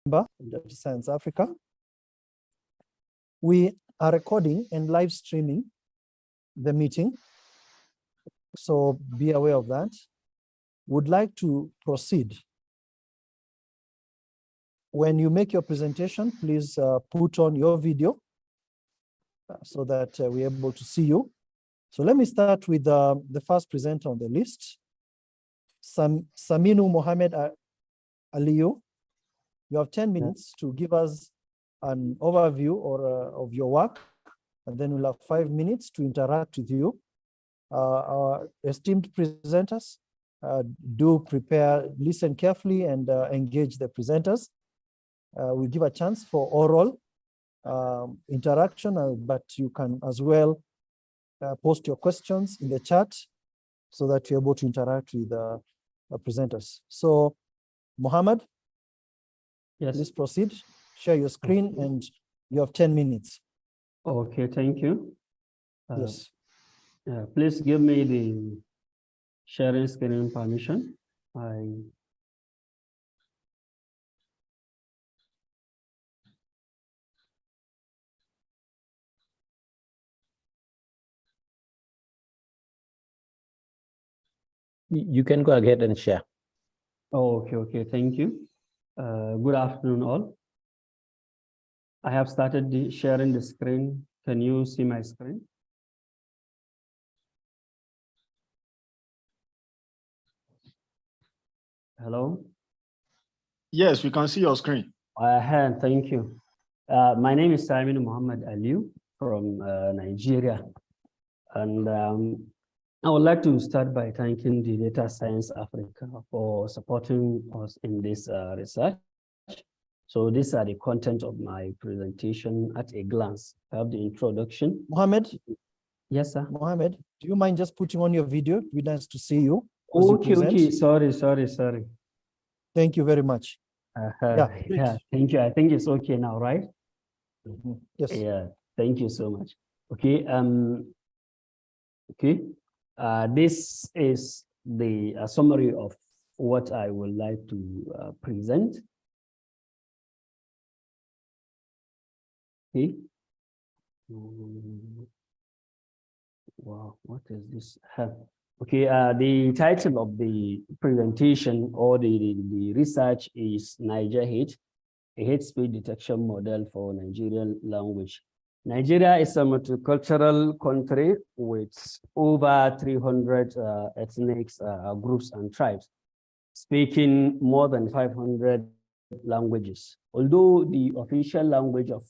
Data Science Africa. We are recording and live streaming the meeting, so be aware of that. Would like to proceed. When you make your presentation, please put on your video so that we're able to see you. So let me start with the first presenter on the list, Saminu Mohamed Aliyu. You have 10 minutes to give us an overview of your work, and then we'll have 5 minutes to interact with you. Our esteemed presenters, do prepare, listen carefully, and engage the presenters. We'll give a chance for oral interaction, but you can as well post your questions in the chat so that you're able to interact with the presenters. So, Mohammed, yes, please proceed. Share your screen, and you have 10 minutes. Okay, thank you. Yes. Please give me the sharing screen permission. You can go ahead and share. Oh, okay, thank you. Good afternoon, all. I have started sharing the screen. Can you see my screen? Hello? Yes, we can see your screen. Thank you. My name is Saminu Mohamed Aliyu from Nigeria. And I would like to start by thanking the Data Science Africa for supporting us in this research. So these are the content of my presentation at a glance. I have the introduction. Mohammed? Yes, sir. Mohammed, do you mind just putting on your video? It'd be nice to see you. Okay, sorry. Thank you very much. Yeah, thank you. I think it's okay now, right? Mm-hmm. Yes. Yeah, thank you so much. Okay, this is the summary of what I would like to present. Okay. Wow, what is this? Okay, the title of the presentation or the research is Niger Hate, a hate speech detection model for Nigerian language. Nigeria is a multicultural country with over 300 ethnic groups and tribes, speaking more than 500 languages. Although the official language of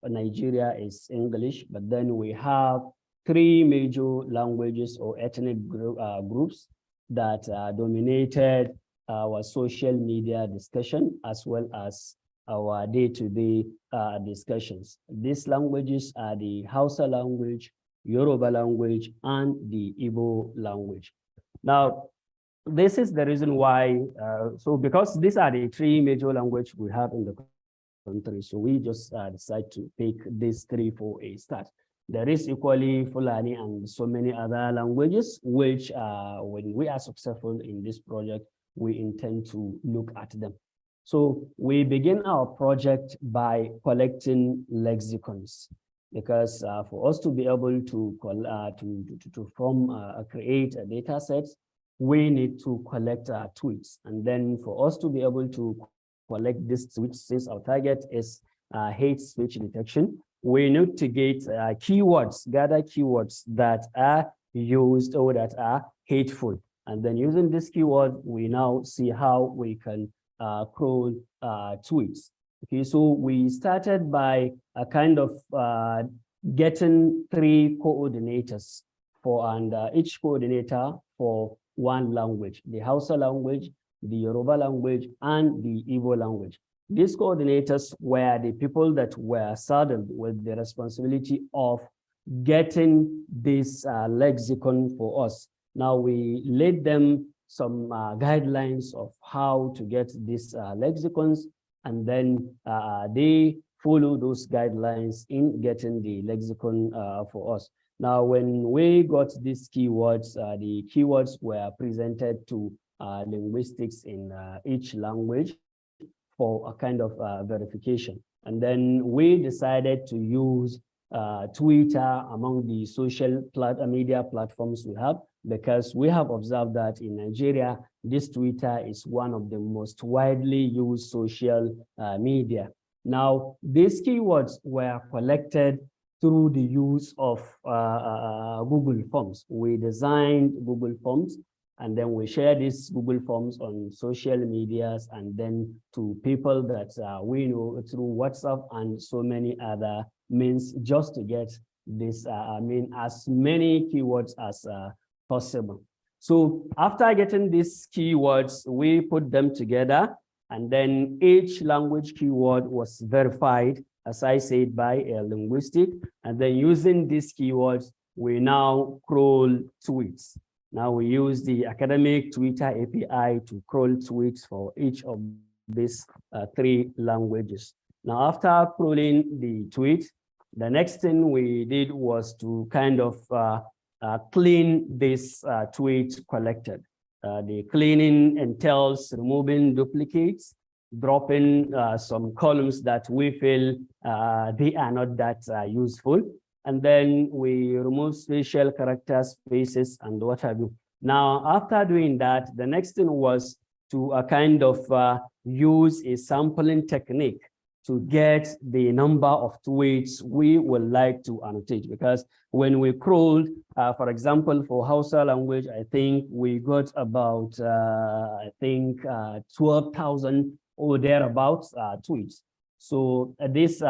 Nigeria is English, but then we have 3 major languages or ethnic groups that dominated our social media discussion as well as our day-to-day discussions. These languages are the Hausa language, Yoruba language, and the Igbo language. Now, this is the reason why, so because these are the 3 major languages we have in the country, so we just decide to pick these 3 for a start. There is equally Fulani and so many other languages, which when we are successful in this project, we intend to look at them. So we begin our project by collecting lexicons, because for us to be able to create a data set, we need to collect tweets. And then for us to be able to collect this tweets, since our target is hate speech detection, we need to get keywords, gather keywords that are used or that are hateful. And then using this keyword, we now see how we can crawl tweets. Okay, so we started by a kind of getting 3 coordinators and each coordinator for 1 language, the Hausa language, the Yoruba language, and the Igbo language. These coordinators were the people that were saddled with the responsibility of getting this lexicon for us. Now we laid them some guidelines of how to get these lexicons, and then they follow those guidelines in getting the lexicon for us. Now, when we got these keywords, the keywords were presented to linguistics in each language for a kind of verification. And then we decided to use Twitter among the social media platforms we have, because we have observed that in Nigeria, this Twitter is one of the most widely used social media. Now, these keywords were collected through the use of Google Forms. We designed Google Forms, and then we share these Google Forms on social medias and then to people that we know through WhatsApp and so many other means, just to get this, as many keywords as possible. So after getting these keywords, we put them together, and then each language keyword was verified, as I said, by a linguistic. And then using these keywords, we now crawl tweets. Now we use the academic Twitter API to crawl tweets for each of these 3 languages. Now, after crawling the tweet, the next thing we did was to kind of clean this tweet collected. The cleaning entails removing duplicates, dropping some columns that we feel they are not that useful. And then we remove special characters, spaces, and what have you. Now, after doing that, the next thing was to kind of use a sampling technique to get the number of tweets we would like to annotate. Because when we crawled, for example, for Hausa language, I think we got about, 12,000 or thereabouts tweets. So this,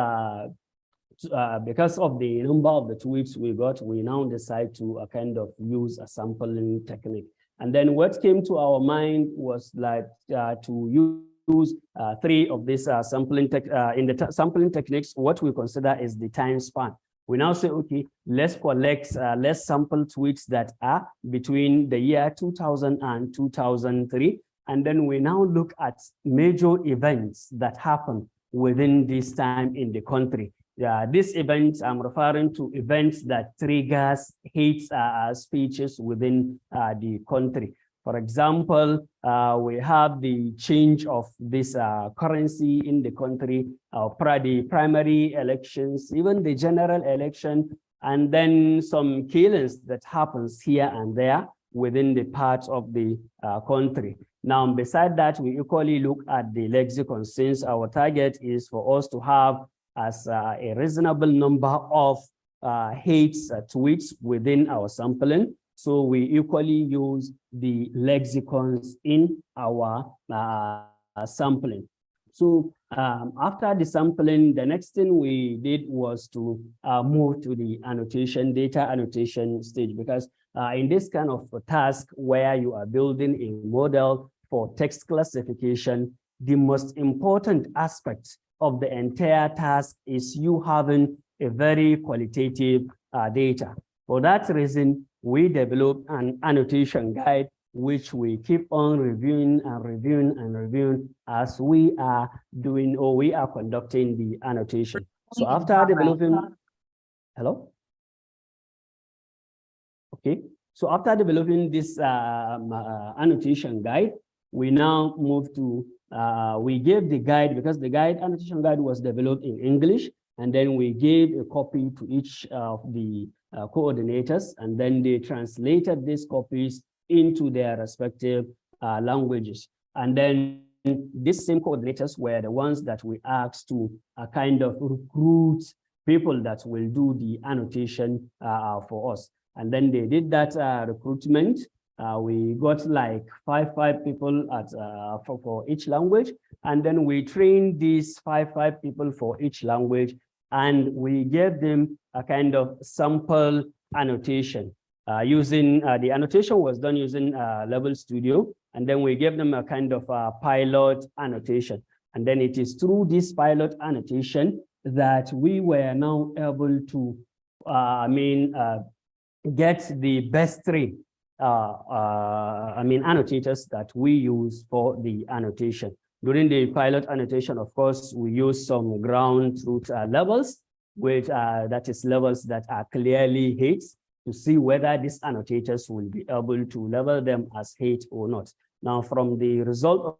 because of the number of the tweets we got, we now decide to kind of use a sampling technique. And then what came to our mind was like to use 3 of these sampling sampling techniques. What we consider is the time span. We now say, okay, let's collect, let's sample tweets that are between the year 2000 and 2003. And then we now look at major events that happen within this time in the country. These events, I'm referring to events that triggers hate speeches within the country. For example, we have the change of this currency in the country, the primary elections, even the general election, and then some killings that happens here and there within the parts of the country. Now, beside that, we equally look at the lexicon, since our target is for us to have as a reasonable number of hate tweets within our sampling. So we equally use the lexicons in our sampling. So after the sampling, the next thing we did was to move to the annotation, data annotation stage, because in this kind of a task where you are building a model for text classification, the most important aspect of the entire task is you having a very qualitative data. For that reason, we developed an annotation guide, which we keep on reviewing and reviewing and reviewing as we are doing, or we are conducting the annotation. So after developing, hello? Okay, so after developing this annotation guide, we now move to, we gave the guide, because the annotation guide was developed in English, and then we gave a copy to each of the coordinators, and then they translated these copies into their respective languages. And then these same coordinators were the ones that we asked to kind of recruit people that will do the annotation for us. And then they did that recruitment. We got like five people at for each language, and then we trained these five people for each language, and we gave them a kind of sample annotation using the annotation was done using Level Studio, and then we gave them a kind of pilot annotation, and then it is through this pilot annotation that we were now able to get the best 3 annotators that we use for the annotation. During the pilot annotation, of course, we use some ground truth levels, which that is levels that are clearly hates, to see whether these annotators will be able to level them as hate or not. Now, from the result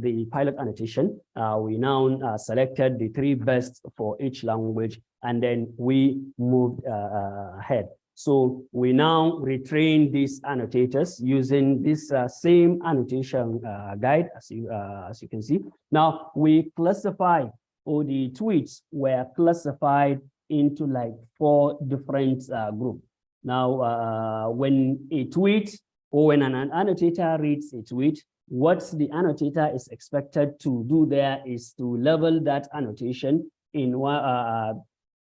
the pilot annotation, we now selected the 3 best for each language, and then we moved ahead. So we now retrain these annotators using this same annotation guide, as you can see. Now we classify, or the tweets were classified into like 4 different groups. Now, when a tweet, or when an annotator reads a tweet, what the annotator is expected to do there is to level that annotation in one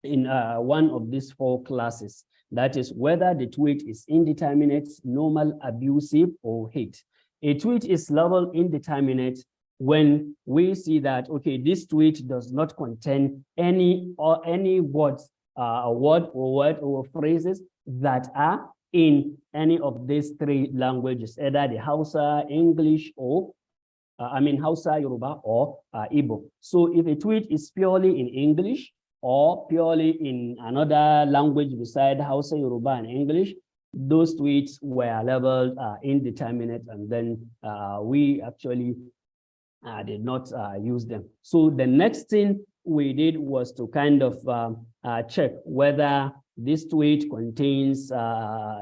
of these 4 classes. That is whether the tweet is indeterminate, normal, abusive, or hate. A tweet is level indeterminate when we see that, okay, this tweet does not contain any words, word or phrases that are in any of these 3 languages, either the Hausa, English, or Hausa, Yoruba, or Igbo. So if a tweet is purely in English or purely in another language beside Hausa, Yoruba, and English, those tweets were labeled indeterminate, and then we actually did not use them. So the next thing we did was to kind of check whether this tweet contains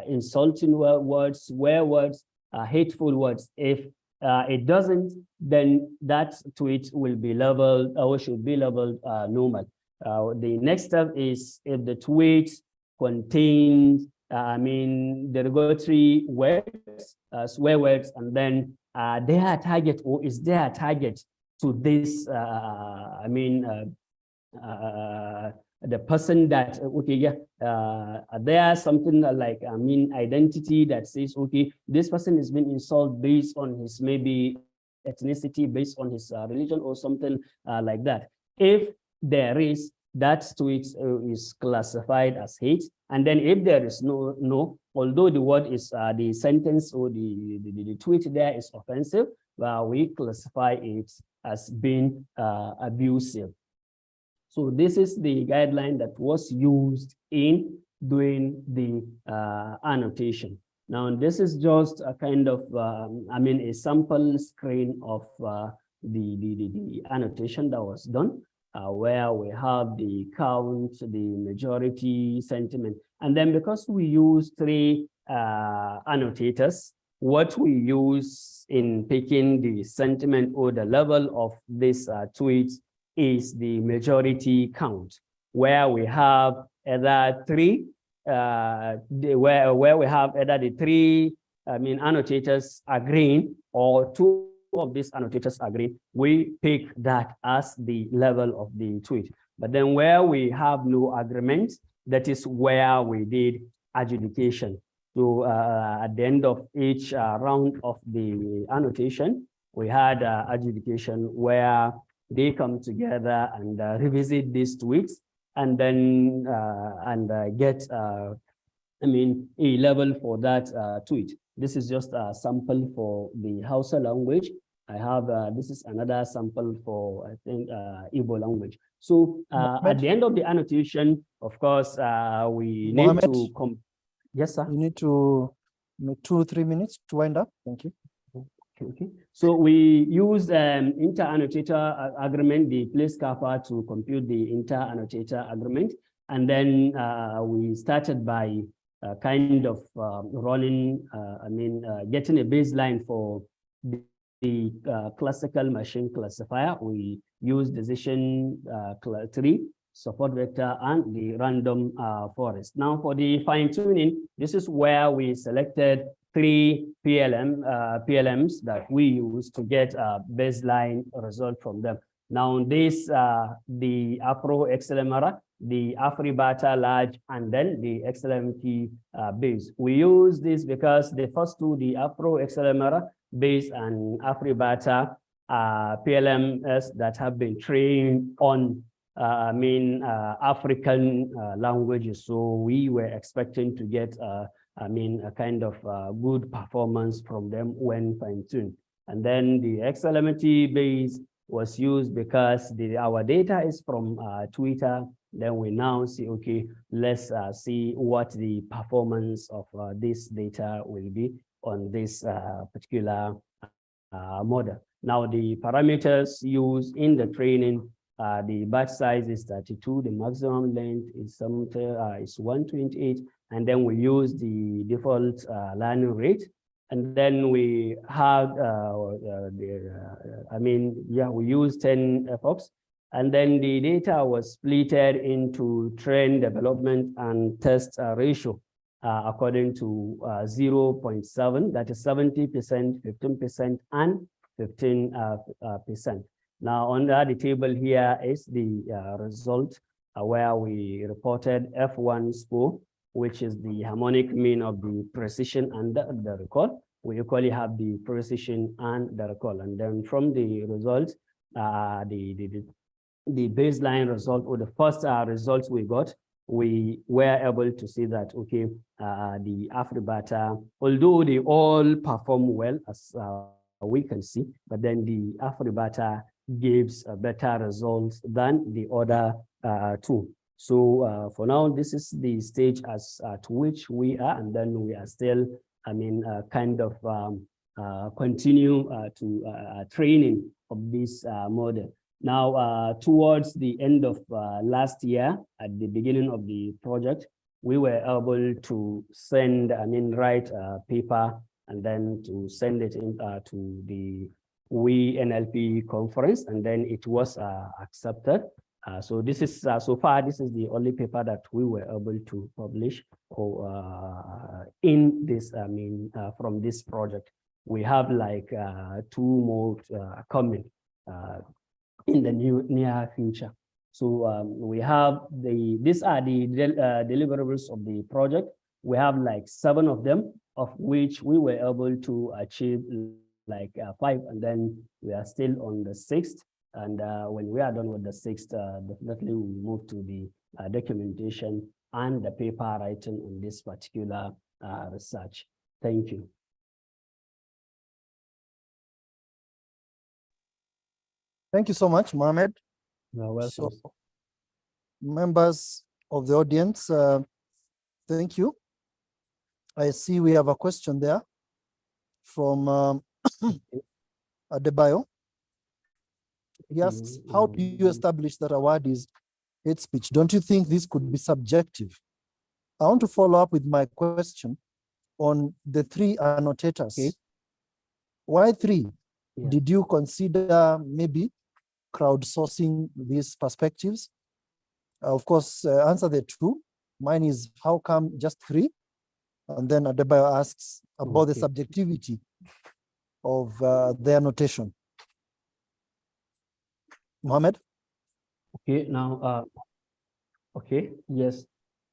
insulting words, swear words, hateful words. If it doesn't, then that tweet will be labeled, or should be labeled normal. The next step is if the tweet contains, derogatory words, swear words, and then their target, or is their target to this, the person that, okay, yeah, there's something like, identity that says, okay, this person is being insulted based on his maybe ethnicity, based on his religion, or something like that. If there is, that tweet is classified as hate. And then if there is no, although the word is the sentence or the tweet there is offensive, we classify it as being abusive. So this is the guideline that was used in doing the annotation. Now, this is just a kind of, a sample screen of the annotation that was done, where we have the count, the majority, sentiment. And then because we use 3 annotators, what we use in picking the sentiment or the level of this tweet is the majority count, where we have either 3, where we have either the 3 annotators agreeing, or 2 of these annotators agree. We pick that as the level of the tweet. But then where we have no agreement, that is where we did adjudication. So at the end of each round of the annotation, we had adjudication where they come together and revisit these tweets, and then get a level for that tweet. This is just a sample for the Hausa language. I have this is another sample for, I think, Igbo language. So at the end of the annotation, of course, we need to yes, sir. You need to make 2-3 minutes to wind up. Thank you. Okay. So we use inter-annotator agreement, the place kappa, to compute the inter-annotator agreement. And then we started by kind of running, getting a baseline for the classical machine classifier. We use decision tree, support vector, and the random forest. Now for the fine tuning, this is where we selected 3 PLMs that we use to get a baseline result from them. Now this, the Afro XLMR, the Afribata large, and then the XLMT base. We use this because the first 2, the Afro XLMR base and Afribata, PLMs that have been trained on African languages. So we were expecting to get a kind of good performance from them when fine-tuned. And then the XLMT base was used because our data is from Twitter. Then we now see, okay, let's see what the performance of this data will be on this particular model. Now the parameters used in the training, the batch size is 32, the maximum length is 128, and then we use the default learning rate. And then we have, we use 10 epochs. And then the data was splitted into train development and test ratio according to 0.7, that is 70%, 15%, and 15%. Now, under the table here is the result where we reported F1 score, which is the harmonic mean of the precision and the recall. We equally have the precision and the recall. And then from the results, the baseline result, or the first results we got, we were able to see that, okay, the Afribata, although they all perform well, as we can see, but then the Afribata gives a better results than the other two. So for now, this is the stage as to which we are, and then we are still, continue to training of this model. Now, towards the end of last year, at the beginning of the project, we were able to send, write a paper and then to send it in, to the WE-NLP conference, and then it was accepted. So this is, so far, this is the only paper that we were able to publish in this, from this project. We have like 2 more coming in the near future. So we have these are the deliverables of the project. We have like 7 of them, of which we were able to achieve like 5, and then we are still on the 6th. And when we are done with the 6th, definitely we move to the documentation and the paper writing on this particular research. Thank you. Thank you so much, Mohammed. You're welcome. So, members of the audience, thank you. I see we have a question there from Adebayo. He asks, how do you establish that a word is hate speech? Don't you think this could be subjective? I want to follow up with my question on the 3 annotators. Okay. Why 3? Yeah. Did you consider maybe crowdsourcing these perspectives? Of course, answer the 2. Mine is, how come just 3? And then Adebayo asks about the subjectivity of the annotation. Mohammed? Okay, now, okay, yes.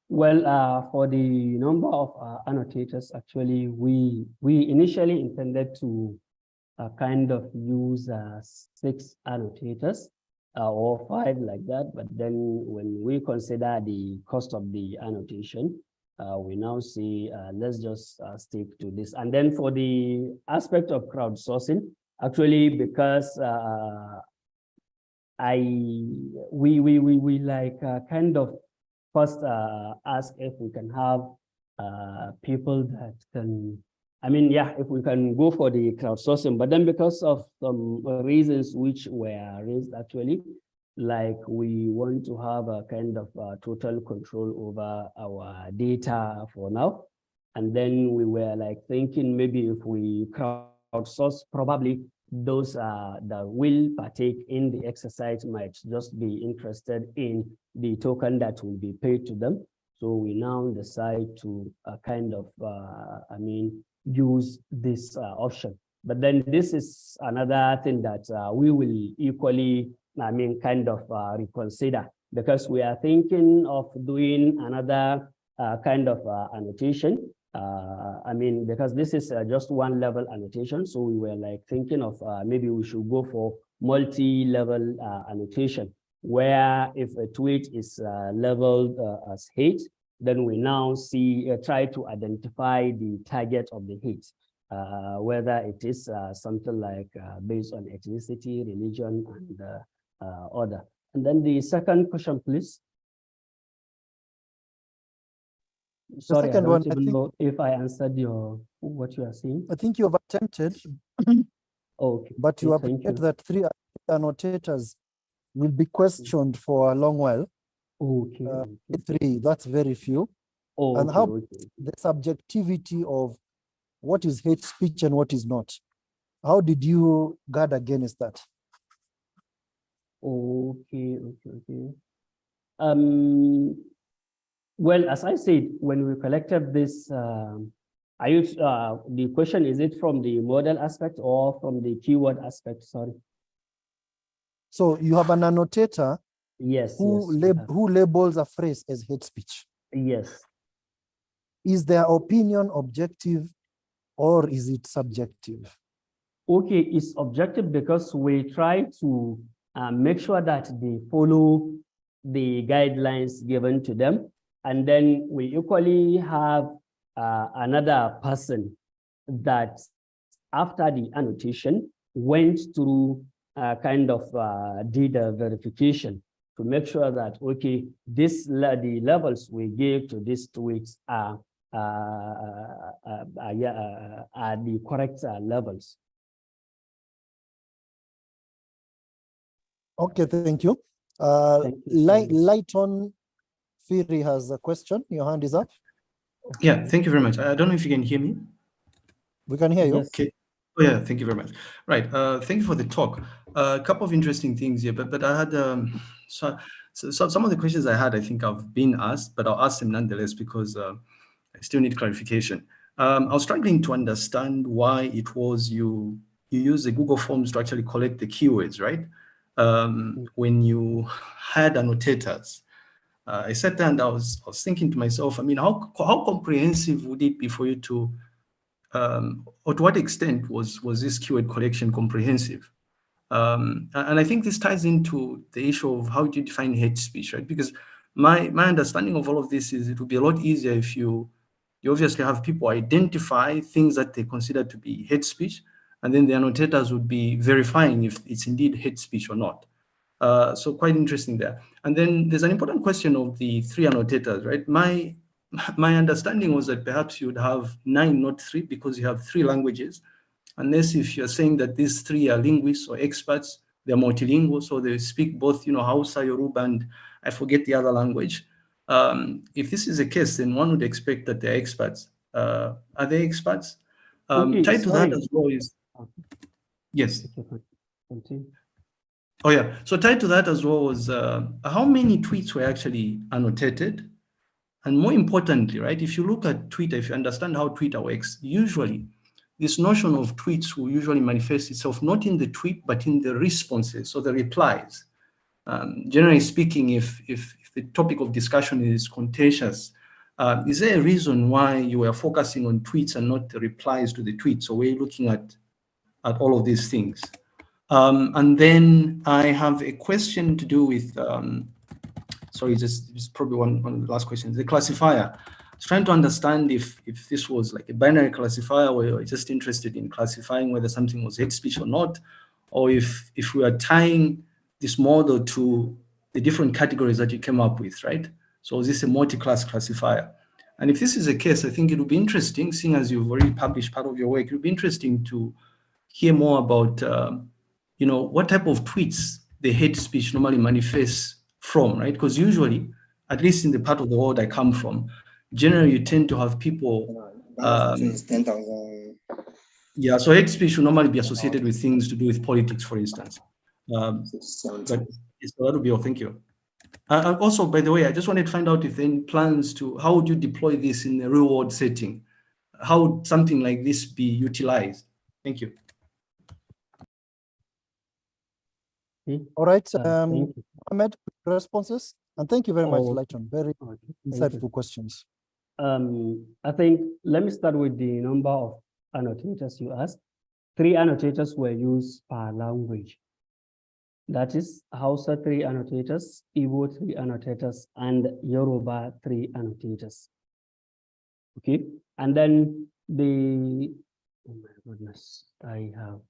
Well, for the number of annotators, actually, we initially intended to kind of use 6 annotators or 5 like that. But then when we consider the cost of the annotation, we now see, let's just stick to this. And then for the aspect of crowdsourcing, actually, because we like kind of first ask if we can have people that can, if we can go for the crowdsourcing, but then because of some reasons which were raised actually, like we want to have a kind of total control over our data for now. And then we were like thinking maybe if we crowdsource, probably those that will partake in the exercise might just be interested in the token that will be paid to them. So we now decide to kind of, use this option. But then this is another thing that we will equally, kind of reconsider, because we are thinking of doing another kind of annotation. Because this is just 1 level annotation. So we were like thinking of maybe we should go for multi-level annotation, where if a tweet is labeled as hate, then we now see, try to identify the target of the hate, whether it is something like based on ethnicity, religion, and other. And then the second question, please. Sorry, I don't even know if I answered what you are saying. I think you have attempted Okay. But you Thank appreciate you. that three annotators will be questioned for a long while. Okay. Three, that's very few. And Okay. how Okay. the subjectivity of what is hate speech and what is not. How did you guard against that? Okay. Well, as I said, when we collected this, the question, is it from the model aspect or from the keyword aspect? Sorry. So you have an annotator Yes. who, Yes. who labels a phrase as hate speech. Yes. Is their opinion objective or is it subjective? Okay, it's objective because we try to make sure that they follow the guidelines given to them. And then we equally have another person that after the annotation went through kind of did a verification to make sure that, okay, the levels we gave to these tweets are the correct levels. Okay, thank you. Thank you. Lighton Firi has a question. Your hand is up. Yeah, thank you very much. I don't know if you can hear me. We can hear you. Yes. Okay. Oh yeah, thank you very much. Right. Thank you for the talk. A couple of interesting things here, but I had so some of the questions I had, I think have been asked, but I'll ask them nonetheless because I still need clarification. I was struggling to understand why it was you use the Google Forms to actually collect the keywords, right? When you had annotators. I sat there and I was thinking to myself, I mean, how comprehensive would it be for you to or to what extent was this keyword collection comprehensive? And I think this ties into the issue of how do you define hate speech, right? Because my understanding of all of this is it would be a lot easier if you obviously have people identify things that they consider to be hate speech, and then the annotators would be verifying if it's indeed hate speech or not. So quite interesting there. And then there's an important question of the three annotators, right? My understanding was that perhaps you would have 9, not 3, because you have 3 languages. Unless if you're saying that these 3 are linguists or experts, they're multilingual, so they speak both, Hausa, Yoruba, and I forget the other language. If this is the case, then one would expect that they're experts. Are they experts? Okay, tied to that sorry. as well is, yes. Continue. Oh yeah, so tied to that as well was how many tweets were actually annotated? And more importantly, right, if you look at Twitter, if you understand how Twitter works, usually this notion of tweets will usually manifest itself not in the tweet, but in the responses, so the replies. Generally speaking, if the topic of discussion is contentious, is there a reason why you were focusing on tweets and not the replies to the tweets? So we're looking at all of these things. And then I have a question to do with, sorry, just probably one of the last questions, the classifier. I was trying to understand if this was like a binary classifier where you're just interested in classifying whether something was hate speech or not, or if we are tying this model to the different categories that you came up with, right? So is this a multi-class classifier? And if this is the case, I think it would be interesting, seeing as you've already published part of your work, it would be interesting to hear more about, what type of tweets the hate speech normally manifests from, right? Because usually, at least in the part of the world I come from, generally you tend to have people, yeah, so hate speech will normally be associated with things to do with politics, for instance. But that would be all, thank you. Also, by the way, I just wanted to find out if there are any plans to, how would you deploy this in a real world setting? How would something like this be utilized? Thank you. All right, Thank you. Mohammed, responses? And thank you very much, Oh, Lighton. Very Okay, thank insightful you. questions. I think, let me start with the number of annotators you asked. 3 annotators were used per language. That is Hausa 3 annotators, Igbo 3 annotators, and Yoruba 3 annotators. Okay, and then oh my goodness, I have.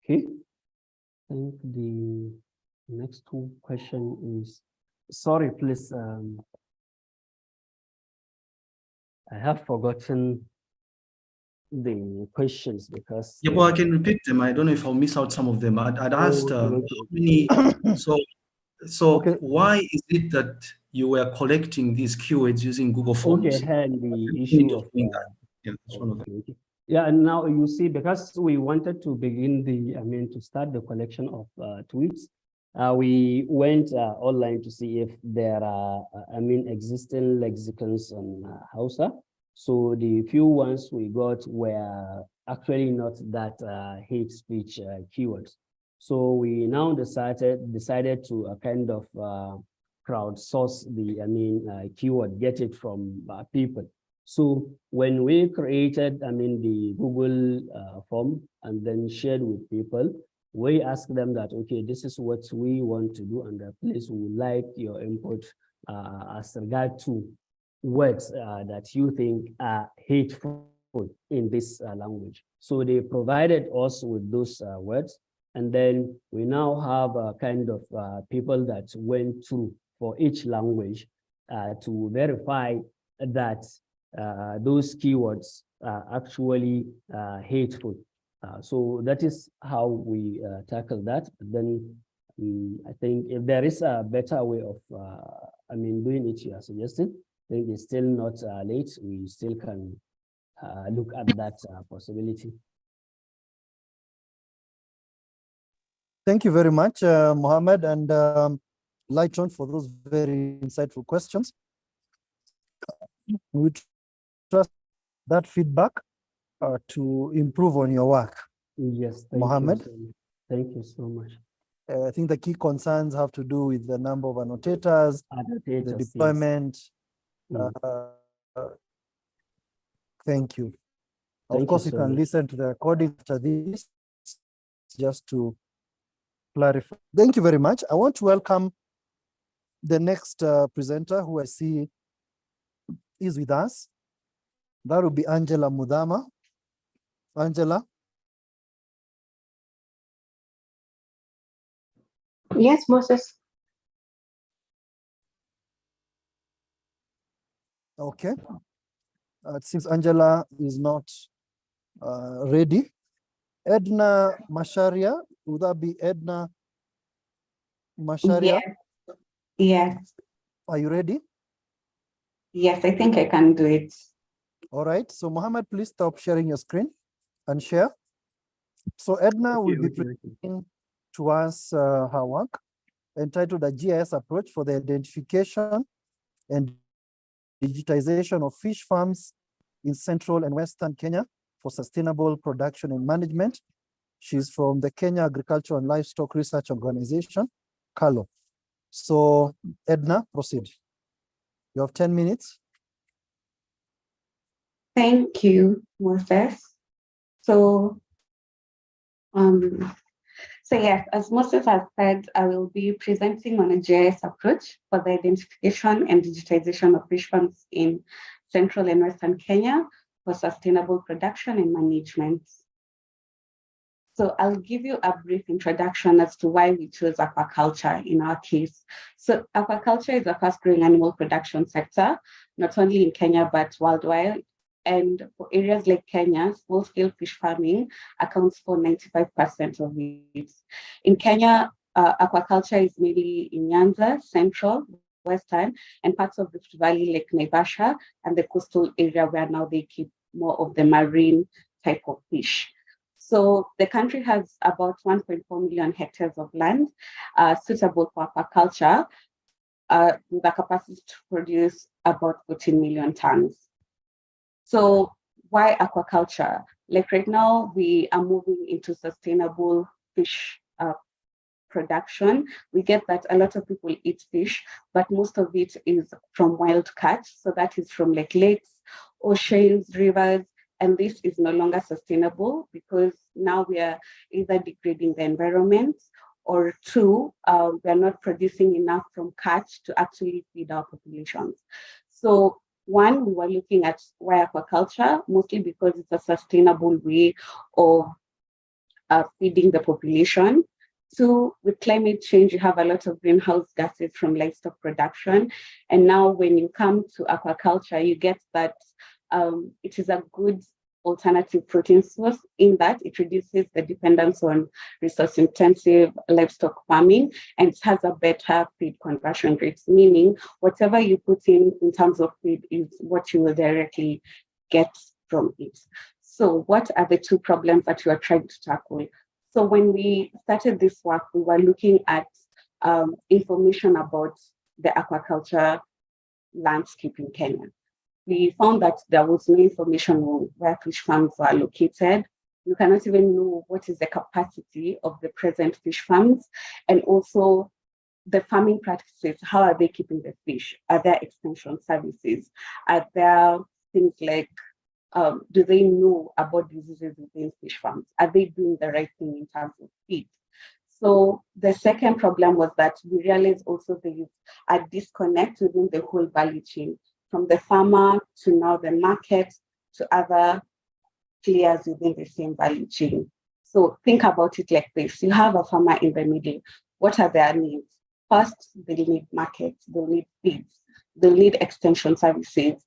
Okay, I think the next 2 question is, sorry, please, I have forgotten the questions because Yeah, well, I can repeat them. I don't know if I'll miss out some of them. I'd asked okay, how okay. many. So Okay. why is it that you were collecting these keywords using Google Okay, Forms? and the Point issue of of doing that. Yeah, that's one of them. okay, okay. Yeah, and now you see, because we wanted to begin to start the collection of tweets, we went online to see if there are, existing lexicons on Hausa. So the few ones we got were actually not that hate speech keywords. So we now decided to kind of crowdsource the keyword, get it from people. So when we created, the Google form and then shared with people, we asked them that, okay, this is what we want to do, and please we would like your input as regard to words that you think are hateful in this language. So they provided us with those words, and then we now have a kind of people that went through for each language to verify that those keywords are actually hateful. So that is how we tackle that. But then I think if there is a better way of, doing it, you are suggesting, I think it's still not late. We still can look at that possibility. Thank you very much, Mohammed and Lighton, for those very insightful questions. We trust that feedback to improve on your work. Yes, thank Mohammed? you so much. Thank you so much. I think the key concerns have to do with the number of annotators, Annotators, the yes. deployment. Mm. Thank you. Thank Of course, you you so can much. listen to the recording after this, just to clarify. Thank you very much. I want to welcome the next presenter who I see is with us. That will be Angela Mudama. Angela. Yes, Moses. Okay. It seems Angela is not ready. Edna Masharia, would that be Edna Masharia? Yes. Yes. Are you ready? Yes, I think I can do it. All right. So Mohammed, please stop sharing your screen and share. So Edna will be presenting to us her work entitled "A GIS Approach for the Identification and Digitization of Fish Farms in Central and Western Kenya for Sustainable Production and Management." She's from the Kenya Agricultural and Livestock Research Organization, KALO. So Edna, proceed. You have 10 minutes. Thank you, Moses. So yes, as Moses has said, I will be presenting on a GIS approach for the identification and digitization of fish farms in Central and Western Kenya for sustainable production and management. So I'll give you a brief introduction as to why we chose aquaculture in our case. So aquaculture is a fast-growing animal production sector, not only in Kenya, but worldwide. And for areas like Kenya, small-scale fish farming accounts for 95% of it. In Kenya, aquaculture is mainly in Nyanza, Central, Western, and parts of the Rift Valley, like Naivasha, and the coastal area where now they keep more of the marine type of fish. So the country has about 1.4 million hectares of land suitable for aquaculture, with a capacity to produce about 14 million tons. So why aquaculture? Like right now, we are moving into sustainable fish production. We get that a lot of people eat fish, but most of it is from wild catch. So that is from like lakes, oceans, rivers, and this is no longer sustainable because now we are either degrading the environment, or two, we are not producing enough from catch to actually feed our populations. So one, we were looking at why aquaculture, mostly because it's a sustainable way of feeding the population. Two, with climate change, you have a lot of greenhouse gases from livestock production. And now when you come to aquaculture, you get that it is a good alternative protein source in that it reduces the dependence on resource-intensive livestock farming, and it has a better feed conversion rate, meaning whatever you put in terms of feed is what you will directly get from it. So what are the two problems that you are trying to tackle? So when we started this work, we were looking at information about the aquaculture landscape in Kenya. We found that there was no information on where fish farms were located. You cannot even know what is the capacity of the present fish farms, and also the farming practices. How are they keeping the fish? Are there extension services? Are there things like, do they know about diseases within fish farms? Are they doing the right thing in terms of feed? So the second problem was that we realized also there is a disconnect within the whole value chain, from the farmer to now the market to other players within the same value chain. So think about it like this. You have a farmer in the middle. What are their needs? First, they need markets, they'll need feeds, they'll need extension services.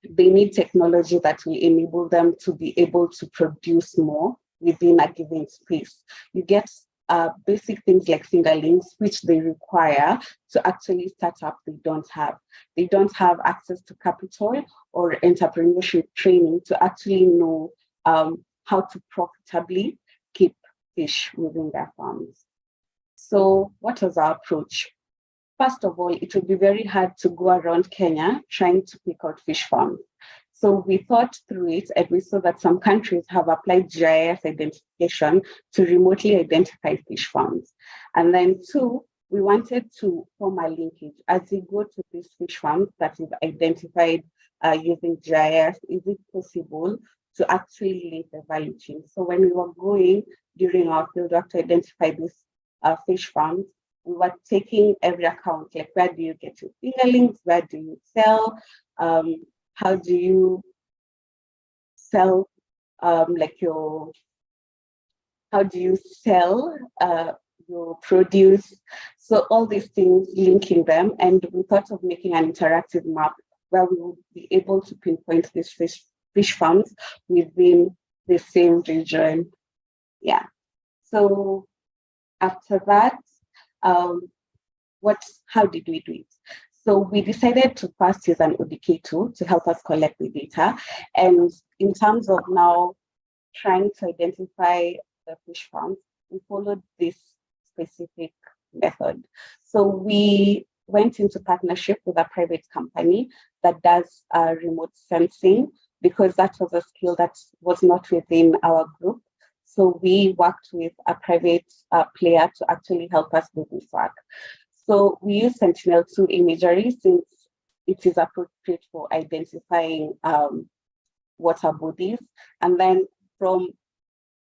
They need technology that will enable them to be able to produce more within a given space. You get basic things like fingerlings, which they require to actually start up, they don't have. They don't have access to capital or entrepreneurship training to actually know how to profitably keep fish within their farms. So what was our approach? First of all, it would be very hard to go around Kenya trying to pick out fish farms. So we thought through it, and we saw that some countries have applied GIS identification to remotely identify fish farms. And then two, we wanted to form a linkage. As you go to these fish farms that is identified using GIS, is it possible to actually link the value chain? So when we were going during our field work to identify these fish farms, we were taking every account, like where do you get your fingerlings, where do you sell, how do you sell how do you sell your produce? So all these things, linking them, and we thought of making an interactive map where we would be able to pinpoint these fish farms within the same region. Yeah. So after that, how did we do it? So we decided to first use an ODK tool to help us collect the data. And in terms of now trying to identify the fish farms, we followed this specific method. So we went into partnership with a private company that does remote sensing, because that was a skill that was not within our group. So we worked with a private player to actually help us do this work. So we use Sentinel-2 imagery since it is appropriate for identifying water bodies. And then from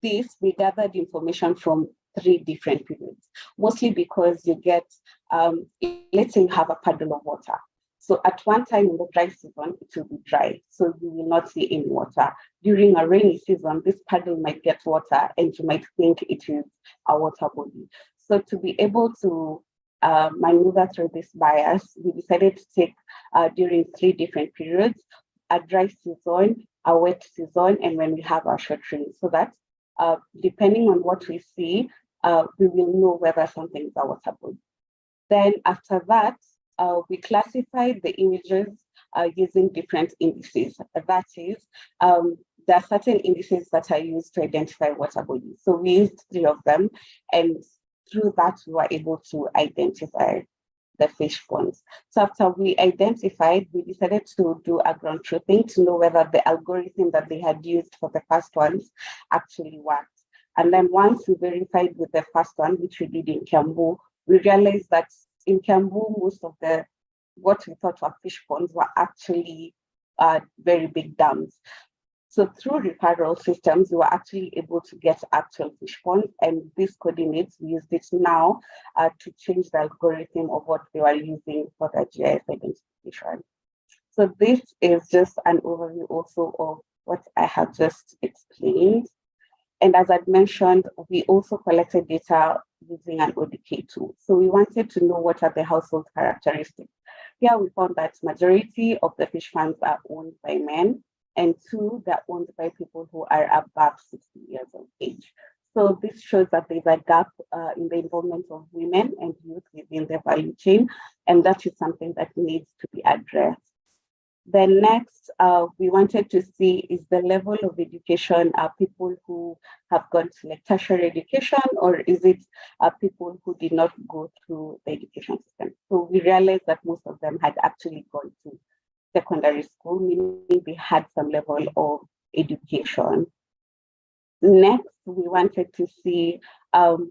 this, we gathered information from 3 different periods, mostly because you get, let's say you have a puddle of water. So at one time in the dry season, it will be dry, so you will not see any water. During a rainy season, this puddle might get water and you might think it is a water body. So to be able to maneuver through this bias, we decided to take during 3 different periods: a dry season, a wet season, and when we have our short rain, so that depending on what we see, we will know whether something is a water body. Then after that, we classified the images using different indices. That is, there are certain indices that are used to identify water bodies. So we used 3 of them, and through that, we were able to identify the fish ponds. So after we identified, we decided to do a ground truthing to know whether the algorithm that they had used for the first ones actually worked. And then once we verified with the first one, which we did in Kiambu, we realized that in Kiambu, most of what we thought were fish ponds were actually very big dams. So through referral systems, we were actually able to get actual fish ponds, and these coordinates, we used it now to change the algorithm of what they were using for the GIS identification. So this is just an overview also of what I have just explained. And as I'd mentioned, we also collected data using an ODK tool. So we wanted to know what are the household characteristics. Here we found that majority of the fish farms are owned by men. and 2, they're owned by people who are above 60 years of age. So this shows that there's a gap in the involvement of women and youth within the value chain, and that is something that needs to be addressed. Then next, we wanted to see is the level of education people who have gone to like tertiary education, or is it people who did not go through the education system? So we realized that most of them had actually gone to secondary school, meaning they had some level of education. Next, we wanted to see, apart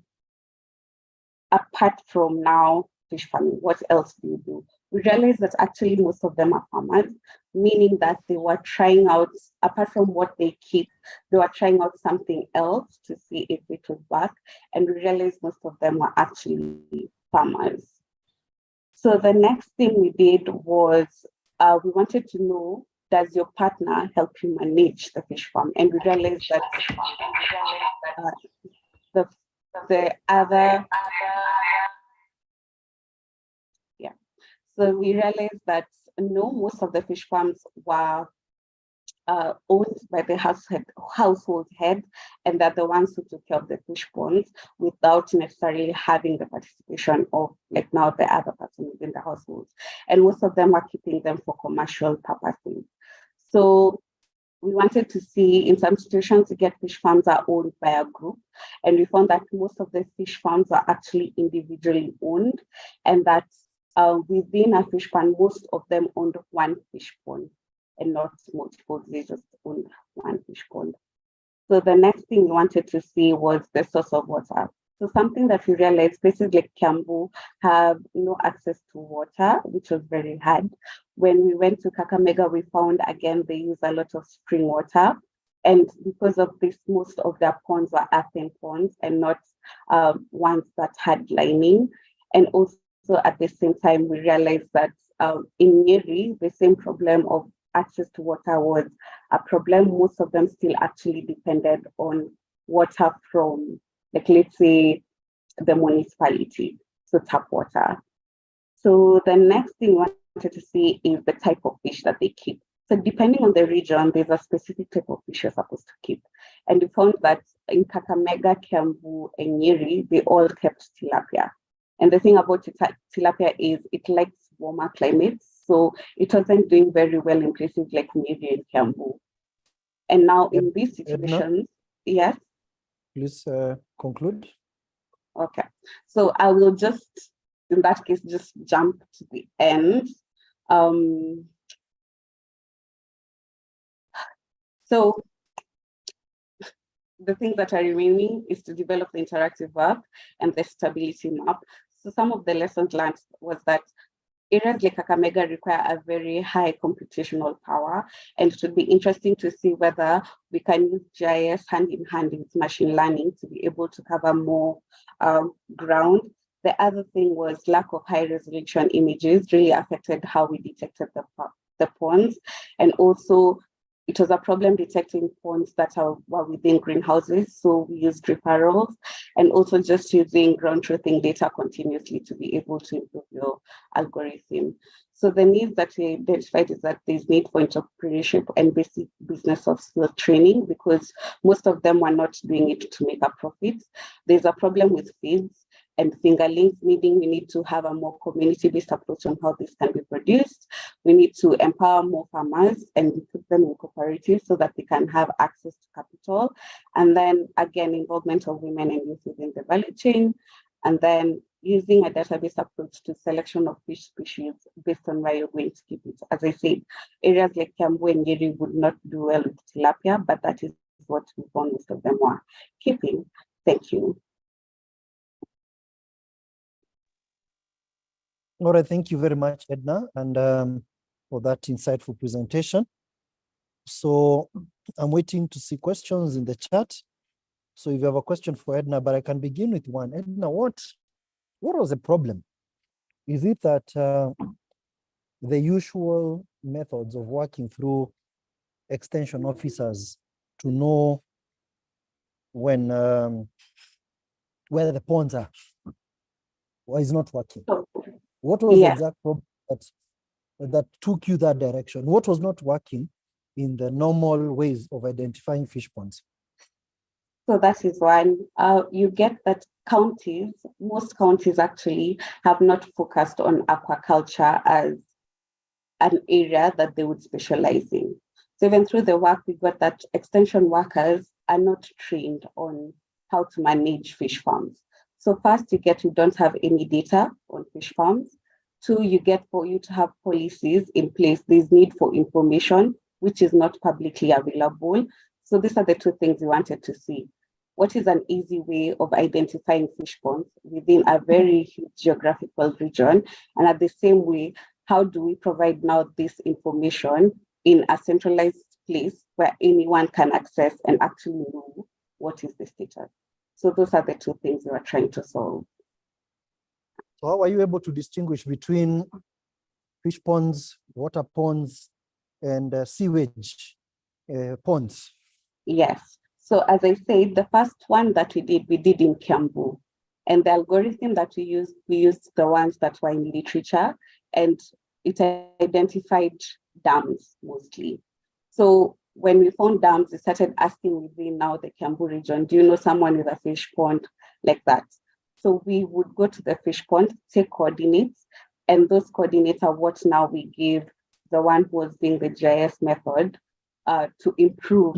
from now fish farming, what else do you do? We realized that actually most of them are farmers, meaning that they were trying out, apart from what they keep, they were trying out something else to see if it would work. And we realized most of them were actually farmers. So the next thing we did was we wanted to know, does your partner help you manage the fish farm? And we realized that so we realized that no, most of the fish farms were owned by the household head, and that the ones who took care of the fish ponds without necessarily having the participation of like now the other person within the household. And most of them are keeping them for commercial purposes. So we wanted to see in some situations to get fish farms are owned by a group, and we found that most of the fish farms are actually individually owned, and that within a fish pond, most of them owned one fish pond and not multiple. They just owned one fish pond. So the next thing we wanted to see was the source of water. So something that we realized, places like Kiambu have no access to water, which was very hard. When we went to Kakamega, we found again they use a lot of spring water. And because of this, most of their ponds were earthen ponds and not ones that had lining. And also at the same time, we realized that in Nyeri, the same problem of access to water was a problem. Most of them still actually depended on water from, like, let's say, the municipality, so tap water. So the next thing we wanted to see is the type of fish that they keep. So depending on the region, there's a specific type of fish you're supposed to keep. And we found that in Kakamega, Kiambu, and Nyeri, they all kept tilapia. And the thing about tilapia is it likes warmer climates. So it wasn't doing very well in places like Nyeri and Kiambu. And now in these situations, yes? Please conclude. Okay. So I will just, in that case, just jump to the end. So the things that are remaining is to develop the interactive map and the stability map. So some of the lessons learned was that areas like Kakamega require a very high computational power, and it would be interesting to see whether we can use GIS hand in hand with machine learning to be able to cover more ground. The other thing was lack of high resolution images really affected how we detected the ponds, and also it was a problem detecting ponds that were within greenhouses. So we used referrals and also just using ground truthing data continuously to be able to improve your algorithm. So the needs that we identified is that there's need for entrepreneurship and basic business of skill training, because most of them were not doing it to make a profit. There's a problem with feeds and fingerlings, meaning we need to have a more community-based approach on how this can be produced. We need to empower more farmers and put them in cooperatives so that they can have access to capital. And then again, involvement of women and youth within the value chain. And then using a database approach to selection of fish species based on where you're going to keep it. As I said, areas like Kiambu and Nyeri would not do well with tilapia, but that is what we found most of them were keeping. Thank you. All right, thank you very much, Edna, and for that insightful presentation. So I'm waiting to see questions in the chat. So if you have a question for Edna, but I can begin with one. Edna, what was the problem? Is it that the usual methods of working through extension officers to know when where the ponds are, or is not working? What was the exact problem that took you that direction? What was not working in the normal ways of identifying fish ponds? So that is one. You get that most counties actually have not focused on aquaculture as an area that they would specialize in. So even through the work, we got that extension workers are not trained on how to manage fish farms. So first, you don't have any data on fish farms. Two, you get for you to have policies in place, there's need for information, which is not publicly available. So these are the two things we wanted to see. What is an easy way of identifying fish ponds within a very huge geographical region? And at the same way, how do we provide now this information in a centralized place where anyone can access and actually know what is the status? So those are the two things we are trying to solve. So how are you able to distinguish between fish ponds, water ponds, and sewage ponds? Yes. So as I said, the first one that we did in Kiambu. And the algorithm that we used the ones that were in literature, and it identified dams mostly. So when we found dams, we started asking within now the Kiambu region, do you know someone with a fish pond like that? So we would go to the fish pond, take coordinates, and those coordinates are what now we give the one who was doing the GIS method to improve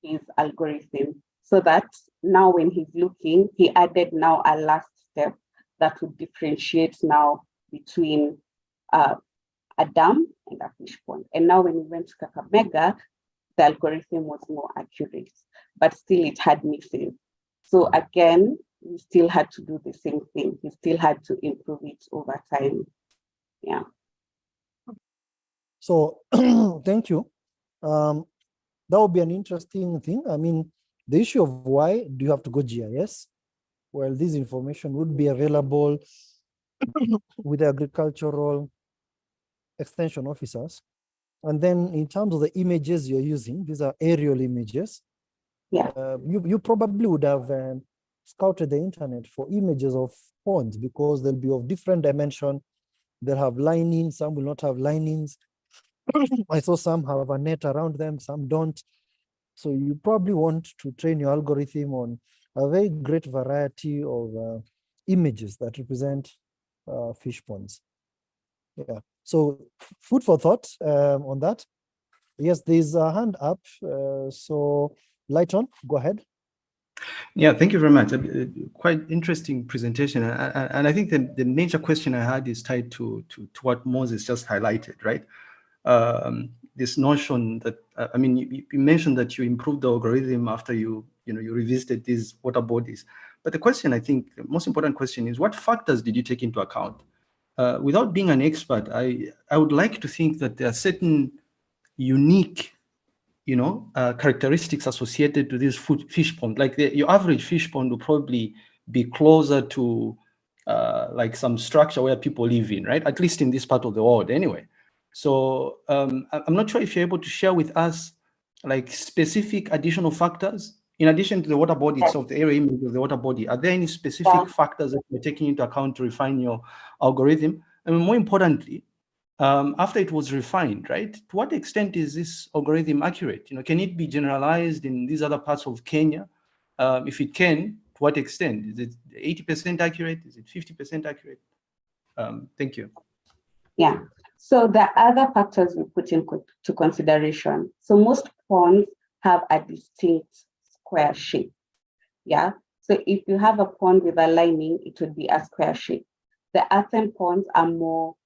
his algorithm. So that now when he's looking, he added now a last step that would differentiate now between a dam and a fish pond. And now when we went to Kakamega, the algorithm was more accurate, but still it had misses. So again, we still had to do the same thing. We still had to improve it over time. Yeah. So thank you. That would be an interesting thing. I mean, the issue of why do you have to go GIS? Well, this information would be available with the agricultural extension officers. And then in terms of the images you're using, these are aerial images. Yeah. You probably would have scouted the internet for images of ponds because they'll be of different dimension. They'll have linings, some will not have linings. I saw some have a net around them, some don't. So you probably want to train your algorithm on a very great variety of images that represent fish ponds. Yeah. So food for thought on that. Yes, there's a hand up. So Lighton, go ahead. Yeah, thank you very much. Quite interesting presentation. And I think the major question I had is tied to what Moses just highlighted, right? This notion that, I mean, you mentioned that you improved the algorithm after you revisited these water bodies. But the question, I think, the most important question is, what factors did you take into account? Without being an expert, I would like to think that there are certain unique characteristics associated to this fish pond. Like your average fish pond will probably be closer to like some structure where people live in, right? At least in this part of the world anyway. So I'm not sure if you're able to share with us like specific additional factors in addition to the water body itself, the area image of the water body. Are there any specific factors that you're taking into account to refine your algorithm? And more importantly, after it was refined, right? To what extent is this algorithm accurate? Can it be generalized in these other parts of Kenya? If it can, to what extent? Is it 80% accurate? Is it 50% accurate? Thank you. Yeah. So the other factors we put into consideration. So most ponds have a distinct square shape. Yeah. So if you have a pond with a lining, it would be a square shape. The earthen ponds are more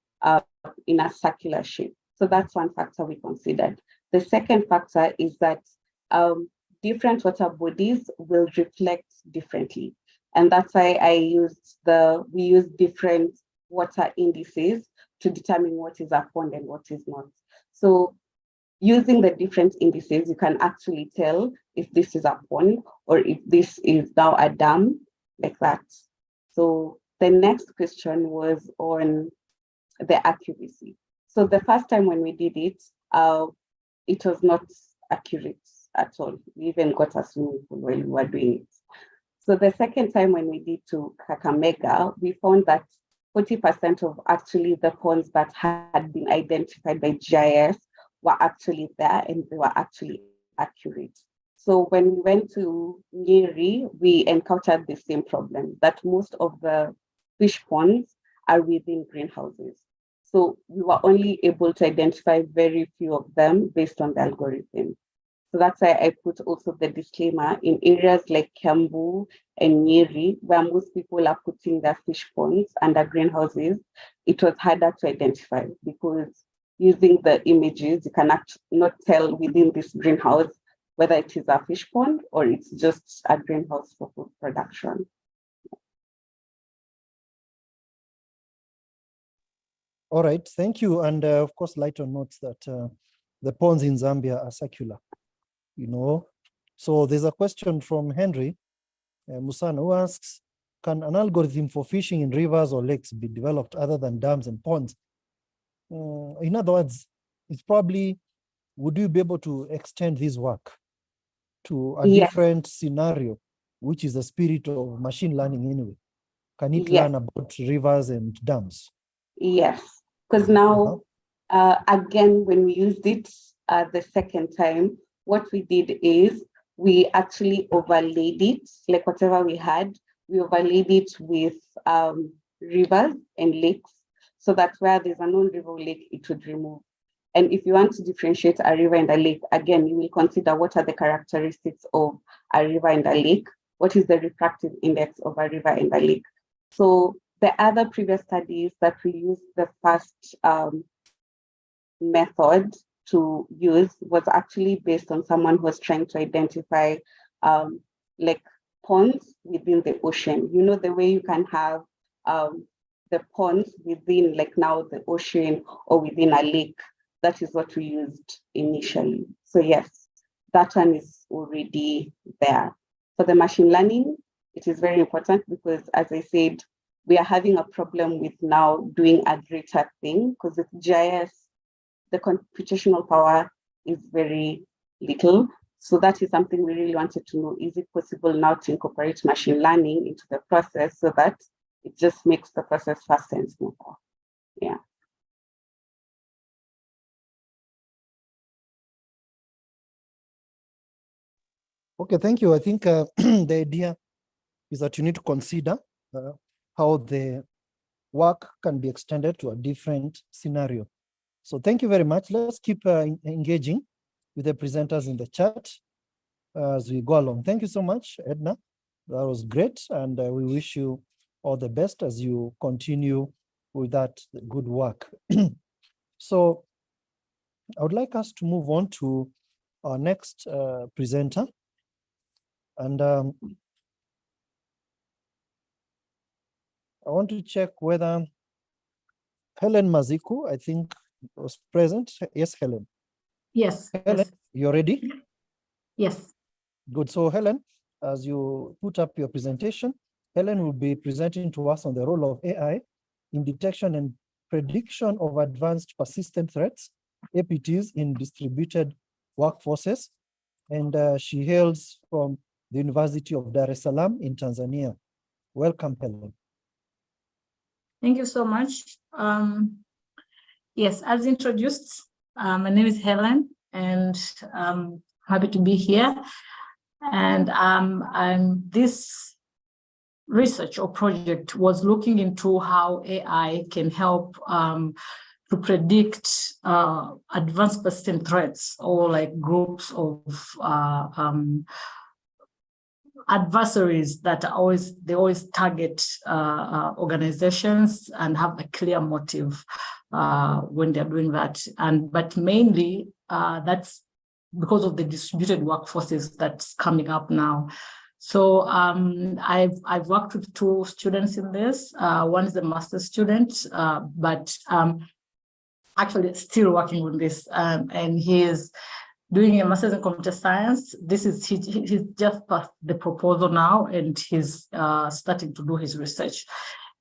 in a circular shape. So that's one factor we considered. The second factor is that different water bodies will reflect differently. And that's why we use different water indices to determine what is a pond and what is not. So using the different indices, you can actually tell if this is a pond or if this is now a dam, like that. So the next question was on the accuracy. So the first time when we did it, it was not accurate at all. We even got a swimming pool while we were doing it. So the second time when we did to Kakamega, we found that 40% of actually the ponds that had been identified by GIS were actually there and they were actually accurate. So when we went to Nyeri, we encountered the same problem, that most of the fish ponds are within greenhouses. So we were only able to identify very few of them based on the algorithm. So that's why I put also the disclaimer in areas like Kiambu and Nyeri, where most people are putting their fish ponds under greenhouses. It was harder to identify because using the images, you can not tell within this greenhouse whether it is a fish pond or it's just a greenhouse for food production. All right, thank you. And of course, Lighton notes that the ponds in Zambia are circular, you know. So there's a question from Henry Musana, who asks, can an algorithm for fishing in rivers or lakes be developed other than dams and ponds? In other words, it's probably, would you be able to extend this work to a Yes. different scenario, which is the spirit of machine learning anyway? Can it Yes. learn about rivers and dams? Yes, because now, again, when we used it the second time, what we did is we actually overlaid it, like whatever we had, we overlaid it with rivers and lakes, so that where there's a non-river lake, it would remove. And if you want to differentiate a river and a lake, again, you will consider what are the characteristics of a river and a lake, what is the refractive index of a river and a lake. So the other previous studies that we used the first method to use was actually based on someone who was trying to identify like ponds within the ocean. You know, the way you can have the ponds within like now the ocean or within a lake. That is what we used initially. So yes, that one is already there. For the machine learning, it is very important because, as I said, we are having a problem with now doing a greater thing because with GIS, the computational power is very little. So that is something we really wanted to know. Is it possible now to incorporate machine learning into the process so that it just makes the process faster and smoother? Yeah. Okay, thank you. I think the idea is that you need to consider how the work can be extended to a different scenario. So thank you very much. Let's keep engaging with the presenters in the chat as we go along. Thank you so much, Edna. That was great. And we wish you all the best as you continue with that good work. So I would like us to move on to our next presenter. And I want to check whether Helen Maziku, I think, was present. Yes, Helen. Yes. Helen, Yes. you're ready? Yes. Good. So Helen, as you put up your presentation, Helen will be presenting to us on the role of AI in detection and prediction of advanced persistent threats, APTs, in distributed workforces. And she hails from the University of Dar es Salaam in Tanzania. Welcome, Helen. Thank you so much. Yes, as introduced, my name is Helen, and I'm happy to be here. And this research or project was looking into how AI can help to predict advanced persistent threats or like groups of adversaries that they always target organizations and have a clear motive when they're doing that. But mainly that's because of the distributed workforces that's coming up now. So I've worked with two students in this. One is a master's student, but actually still working on this, and he is doing a master's in computer science. This is he's just passed the proposal now, and he's starting to do his research.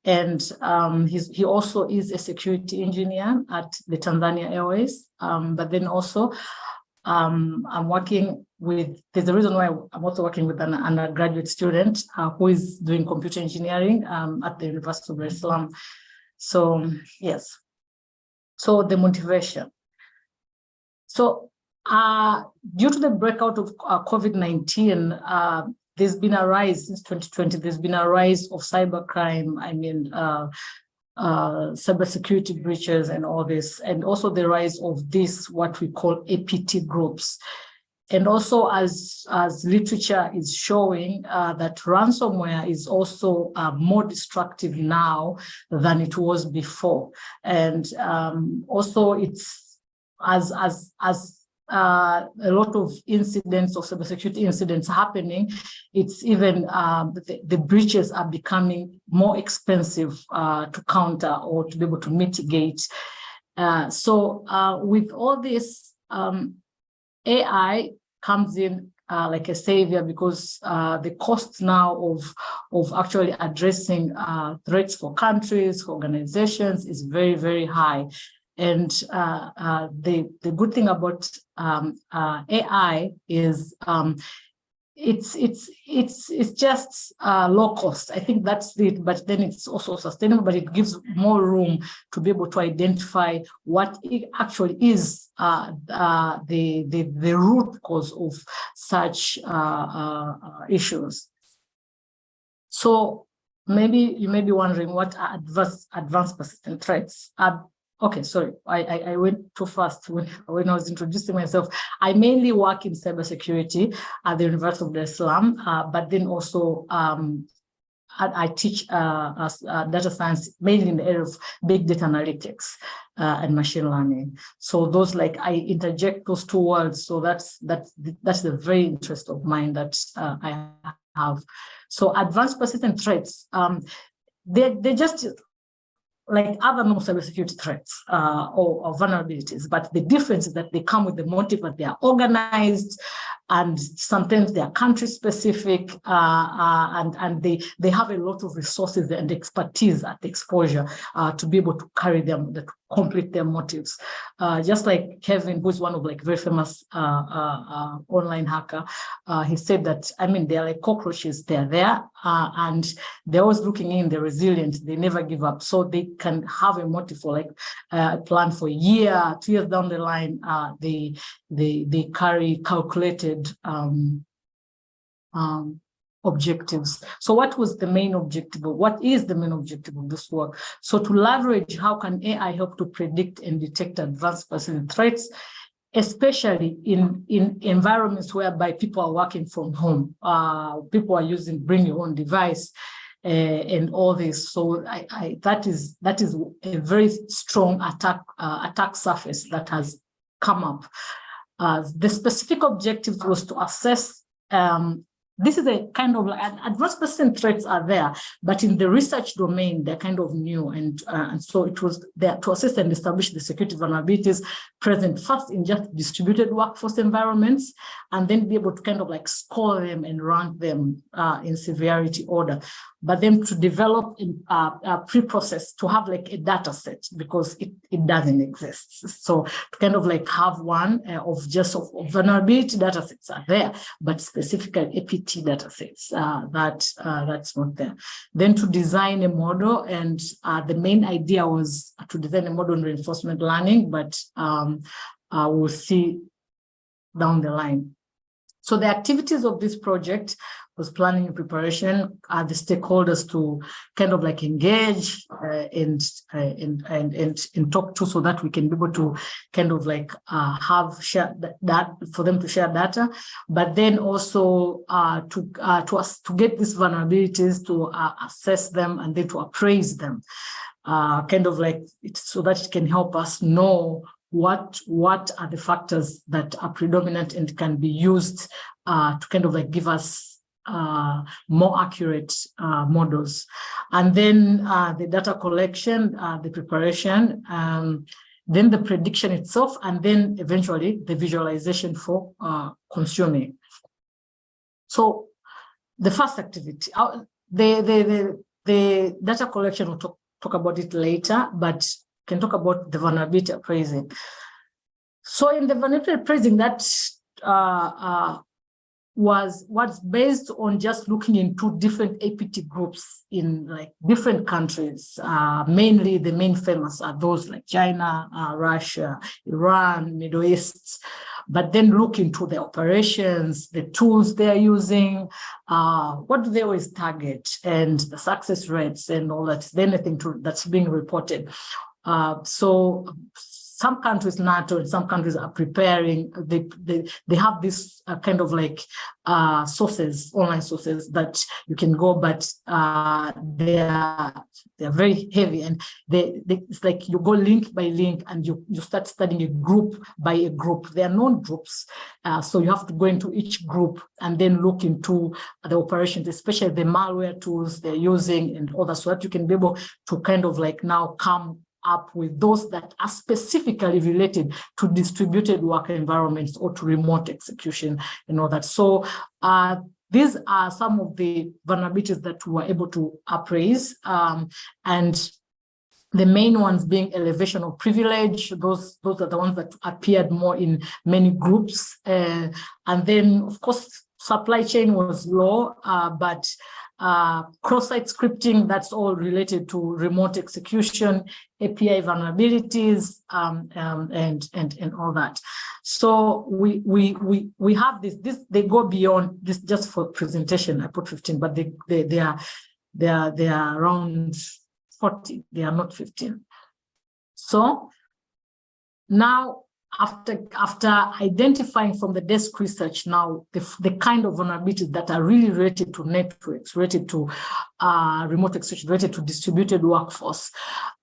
And he also is a security engineer at the Tanzania Airways. But then also I'm working with, there's a reason why I'm also working with an undergraduate student who is doing computer engineering at the University of Dar es Salaam. So yes, so the motivation. So due to the breakout of COVID-19, there's been a rise since 2020. There's been a rise of cybercrime. I mean, cybersecurity breaches and all this, and also the rise of this, what we call APT groups. And also, as literature is showing, that ransomware is also more destructive now than it was before. And also, it's as a lot of incidents of cybersecurity incidents happening, it's even the breaches are becoming more expensive to counter or to be able to mitigate. So with all this, AI comes in like a savior, because the cost now of actually addressing threats for countries, for organizations is very, very high. And the good thing about AI is it's just low cost. I think that's it, but then it's also sustainable, but it gives more room to be able to identify what it actually is the root cause of such issues. So maybe you may be wondering, what are advanced persistent threats? Okay, sorry, I went too fast when I was introducing myself. I mainly work in cybersecurity at the University of Dar es Salaam, but then also I teach data science, mainly in the area of big data analytics and machine learning. So those, like, I interject those two words. So that's the very interest of mine that I have. So advanced persistent threats, they're just like other normal cybersecurity threats or vulnerabilities, but the difference is that they come with the motive that they are organized, and sometimes they are country specific, and they have a lot of resources and expertise at the exposure to be able to carry them, to complete their motives. Just like Kevin, who's one of like very famous online hacker, he said that, I mean, they're like cockroaches, they're there, and they're always looking in, they're resilient, they never give up. So they can have a motive for like a plan for a year, 2 years down the line. They carry calculated objectives. So what was the main objective? What is the main objective of this work? So to leverage how can AI help to predict and detect advanced persistent threats, especially in environments whereby people are working from home, people are using bring your own device and all this. So that is a very strong attack surface that has come up. The specific objective was to assess. This is a kind of advanced persistent threats are there, but in the research domain, they're kind of new. And so it was there to assess and establish the security vulnerabilities present first in just distributed workforce environments, and then be able to kind of like score them and rank them in severity order. But then to develop a pre-process to have like a data set, because it doesn't exist. So to kind of like have one of vulnerability data sets are there, but specifically APT data sets that's not there. Then to design a model, and the main idea was to design a model on reinforcement learning, but we'll see down the line. So the activities of this project was planning and preparation, the stakeholders to kind of like engage and talk to, so that we can be able to kind of like share that for them to share data, but then also to get these vulnerabilities, to assess them, and then to appraise them, kind of like so that it can help us know what are the factors that are predominant and can be used to kind of like give us more accurate models. And then the data collection, the preparation, then the prediction itself, and then eventually the visualization for consuming. So the first activity, the data collection, we'll talk about it later, but can talk about the vulnerability appraising. So in the vulnerability appraising, that was based on just looking into different APT groups in like different countries. Mainly the main famous are those like China, Russia, Iran, Middle East, but then look into the operations, the tools they're using, what do they always target, and the success rates and all that, anything that's being reported. So some countries, NATO, and some countries are preparing. They have this kind of like sources, online sources that you can go, but they're very heavy, and it's like you go link by link, and you start studying a group by a group. They are known groups, so you have to go into each group and then look into the operations, especially the malware tools they're using and all that, so that you can be able to kind of like now come up with those that are specifically related to distributed work environments or to remote execution and all that. So these are some of the vulnerabilities that we were able to appraise, and the main ones being elevation of privilege. Those are the ones that appeared more in many groups, and then of course supply chain was low, but cross-site scripting, that's all related to remote execution, API vulnerabilities, and all that. So we have this. They go beyond this. Just for presentation, I put 15, but they are around 40. They are not 15. So now, after identifying from the desk research now the kind of vulnerabilities that are really related to networks, related to remote execution, related to distributed workforce,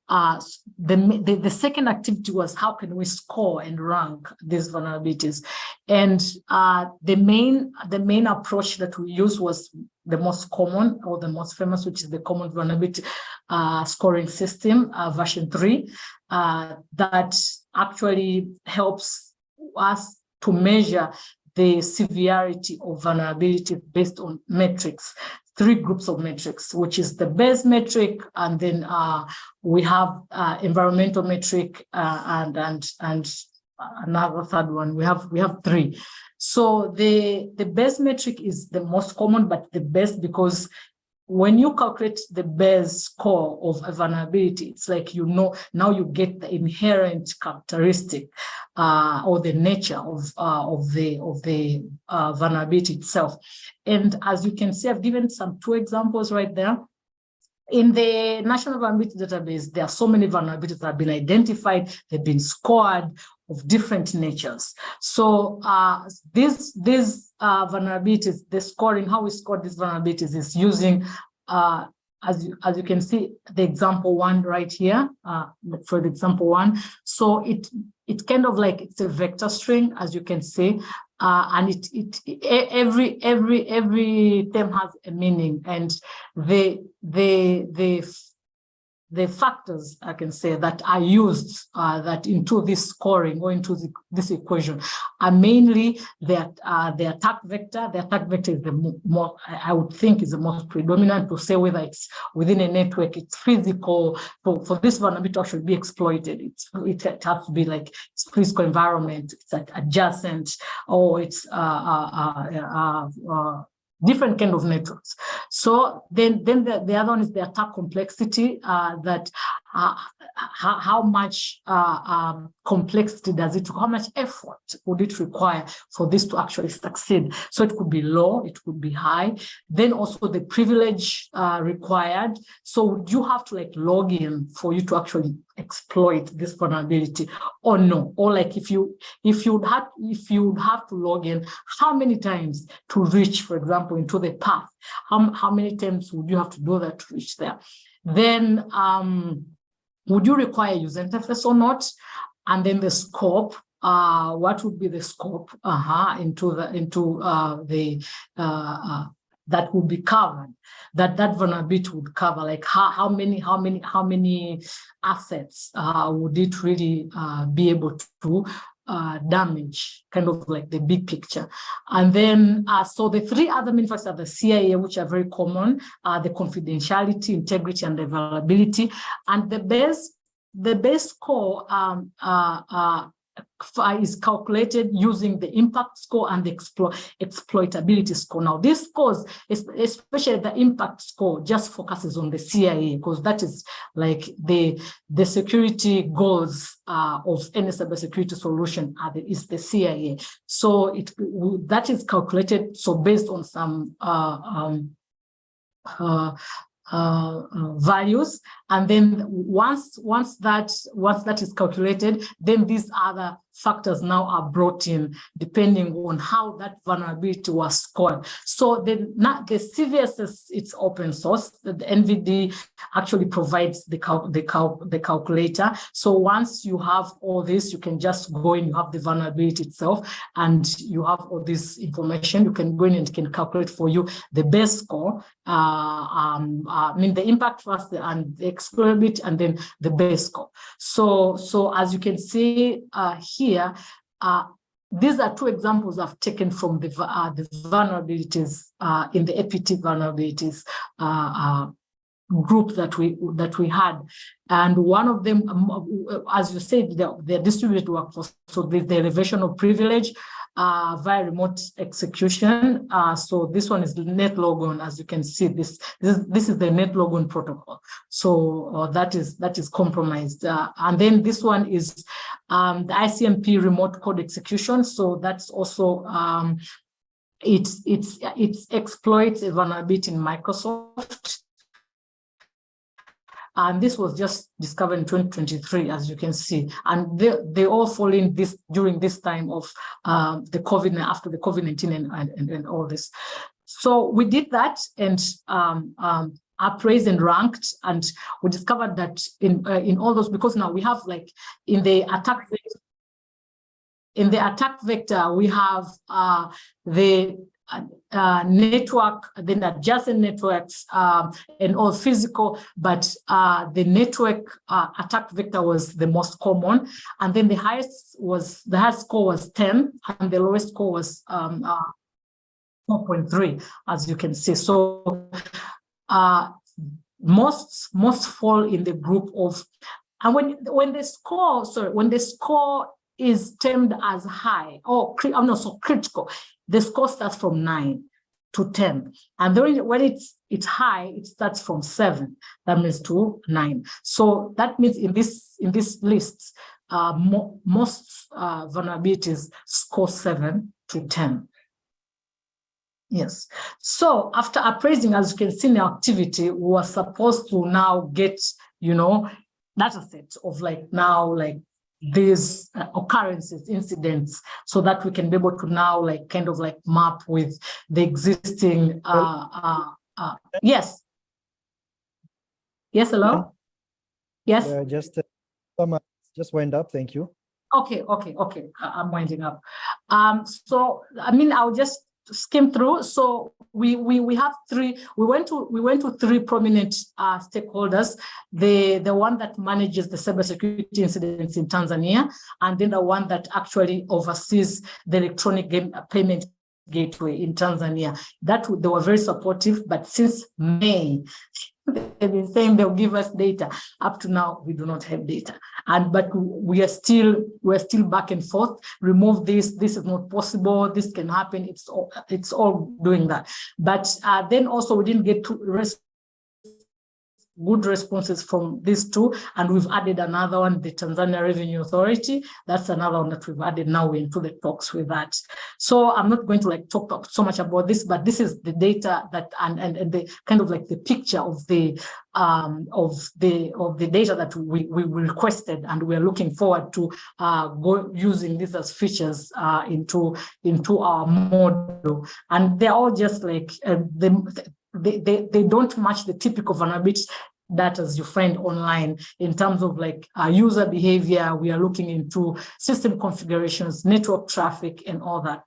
the second activity was how can we score and rank these vulnerabilities, and the main approach that we used was the most common or the most famous, which is the Common Vulnerability Scoring System, version 3, that actually helps us to measure the severity of vulnerability based on metrics, 3 groups of metrics, which is the base metric, and then we have environmental metric, and another third one. We have 3. So the base metric is the most common, but the best because when you calculate the base score of a vulnerability, it's like, now you get the inherent characteristic or the nature of the vulnerability itself. And as you can see, I've given 2 examples right there. In the National Vulnerability Database, there are so many vulnerabilities that have been identified, they've been scored of different natures. So these vulnerabilities, the scoring, how we score these vulnerabilities is using, as you can see, the example 1 right here, for the example 1. So it kind of like, it's a vector string, as you can see, and every term has a meaning, and the factors, I can say, that are used that into this scoring or into this equation are mainly the attack vector. The attack vector is the more, I would think, is the most predominant to say whether it's within a network, it's physical. For this vulnerability to actually be exploited, it has to be like it's physical environment, it's like adjacent, or it's different kind of networks. So then the other one is the attack complexity, that how much complexity does it, how much effort would it require for this to actually succeed? So it could be low, it could be high. Then also the privilege required. So would you have to like log in for you to actually exploit this vulnerability, or no? Or like if you would have to log in, how many times to reach, for example, into the path? How many times would you have to do that to reach there? Then would you require user interface or not? And then the scope. What would be the scope that would be covered, that vulnerability would cover, like how many assets would it really be able to damage, kind of like the big picture. And then so the 3 other main factors are the CIA, which are very common, the confidentiality, integrity, and availability. And the base score is calculated using the impact score and the exploitability score. Now, these scores, especially the impact score, just focuses on the CIA, because that is like the security goals of any cybersecurity solution is the CIA. So that is calculated. So based on some values, and then once that is calculated, then these other factors now are brought in depending on how that vulnerability was scored. So the CVSS, it's open source. The NVD actually provides the calculator. So once you have all this, you can just go in, you have the vulnerability itself, and you have all this information. You can go in and it can calculate for you the base score. I mean, the impact first and the exploitability, and then the base score. So as you can see here, these are two examples I've taken from the vulnerabilities in the APT vulnerabilities group that we had, and one of them, as you said, they're distributed workforce. So there's the elevation of privilege via remote execution. So this one is the NetLogon. As you can see, this is the NetLogon protocol. So that is compromised. And then this one is the ICMP remote code execution. So that's also it exploits a vulnerability in Microsoft. And this was just discovered in 2023, as you can see. And they all fall in this during this time of the COVID, after the COVID-19 and all this. So we did that and appraised and ranked, and we discovered that in all those, because now we have, like, in the attack vector, we have the network, then adjacent networks, and all physical, but the network attack vector was the most common, and then the highest score was 10, and the lowest score was 4.3, as you can see. So most fall in the group of, and when the score is termed as high or critical, the score starts from 9 to 10, and then when it's high, it starts from 7. That means to 9. So that means in this list, most vulnerabilities score 7 to 10. Yes. So after appraising, as you can see in the activity, we were supposed to now get, data sets of these occurrences, incidents, so that we can be able to now map with the existing. Yes. Yes, hello. Yes. Just wind up. Thank you. Okay. I'm winding up. So I mean, I'll just skim through. So we have three. We went to three prominent stakeholders. The one that manages the cybersecurity incidents in Tanzania, and then the one that actually oversees the electronic payment gateway in Tanzania. They were very supportive, but since May, they've been saying they'll give us data. Up to now, we do not have data, but we're still back and forth. Remove this. This is not possible. This can happen. It's all doing that. But then also we didn't get good responses from these two, and we've added another one, the Tanzania Revenue Authority. That's another one that we've added now into the talks with that. So I'm not going to talk so much about this, but this is the data that and the kind of the picture of the data that we requested, and we're looking forward to using this as features into our model. And they're all just they don't match the typical vulnerability data as you find online in terms of user behavior. We are looking into system configurations, network traffic, and all that.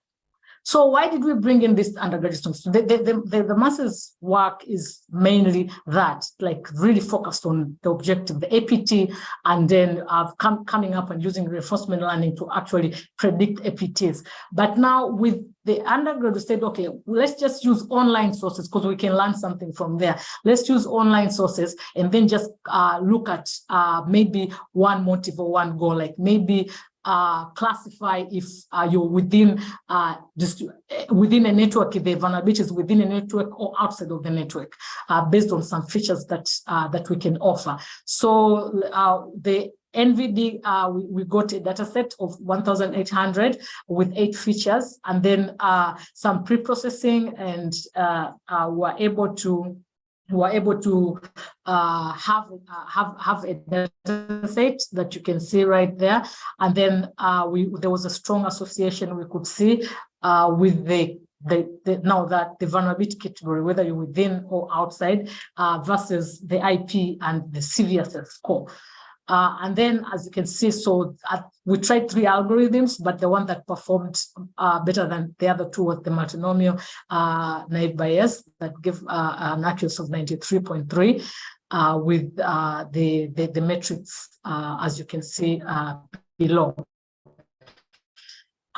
So why did we bring in this undergraduate students? The master's work is mainly that, really focused on the objective, the APT, and then coming up and using reinforcement learning to actually predict APTs. But now with the undergraduate said, okay, let's just use online sources because we can learn something from there. Let's use online sources and then just look at maybe one motive or one goal, maybe classify if you're within within a network, if the vulnerability is within a network or outside of the network, based on some features that that we can offer. So the NVD, we got a data set of 1,800 with 8 features, and then some pre-processing, and we're able to have a data set that you can see right there. And then there was a strong association we could see with now that the vulnerability category, whether you're within or outside, versus the IP and the CVSS score. And then, as you can see, so we tried 3 algorithms, but the one that performed better than the other 2 was the multinomial naive Bayes that gave an accuracy of 93.3 with the metrics, as you can see below.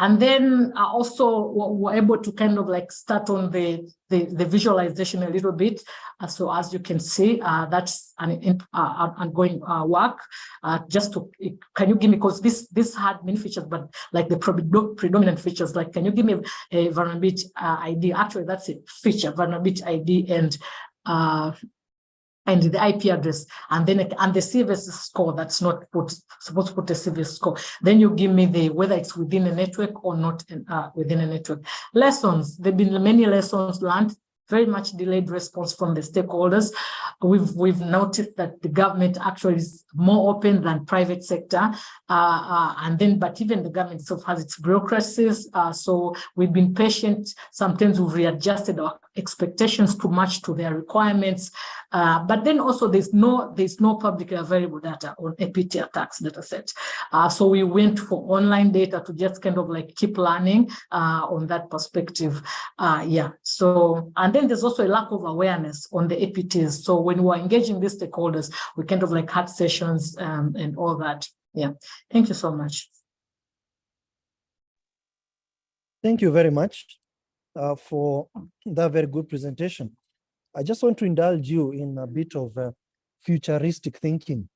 And then also we're able to kind of like start on the visualization a little bit. So as you can see, that's an ongoing work. Just to, can you give me, because this had many features, but like the predominant features, like can you give me a vulnerability ID? Actually, that's a feature, vulnerability ID and the IP address, and then and the CVSS score that's not supposed to put a CVSS score. Then you give me whether it's within a network or not within a network. Lessons, there've been many lessons learned, very much delayed response from the stakeholders. We've noticed that the government actually is more open than private sector, but even the government itself has its bureaucracies. So we've been patient. Sometimes we've readjusted our expectations to match to their requirements. But then also there's no publicly available data on APT attacks data set. So we went for online data to just kind of like keep learning on that perspective. So, and then there's also a lack of awareness on the APTs. So when we're engaging these stakeholders, we kind of like had sessions and all that. Yeah, thank you so much. Thank you very much for that very good presentation. I just want to indulge you in a bit of futuristic thinking.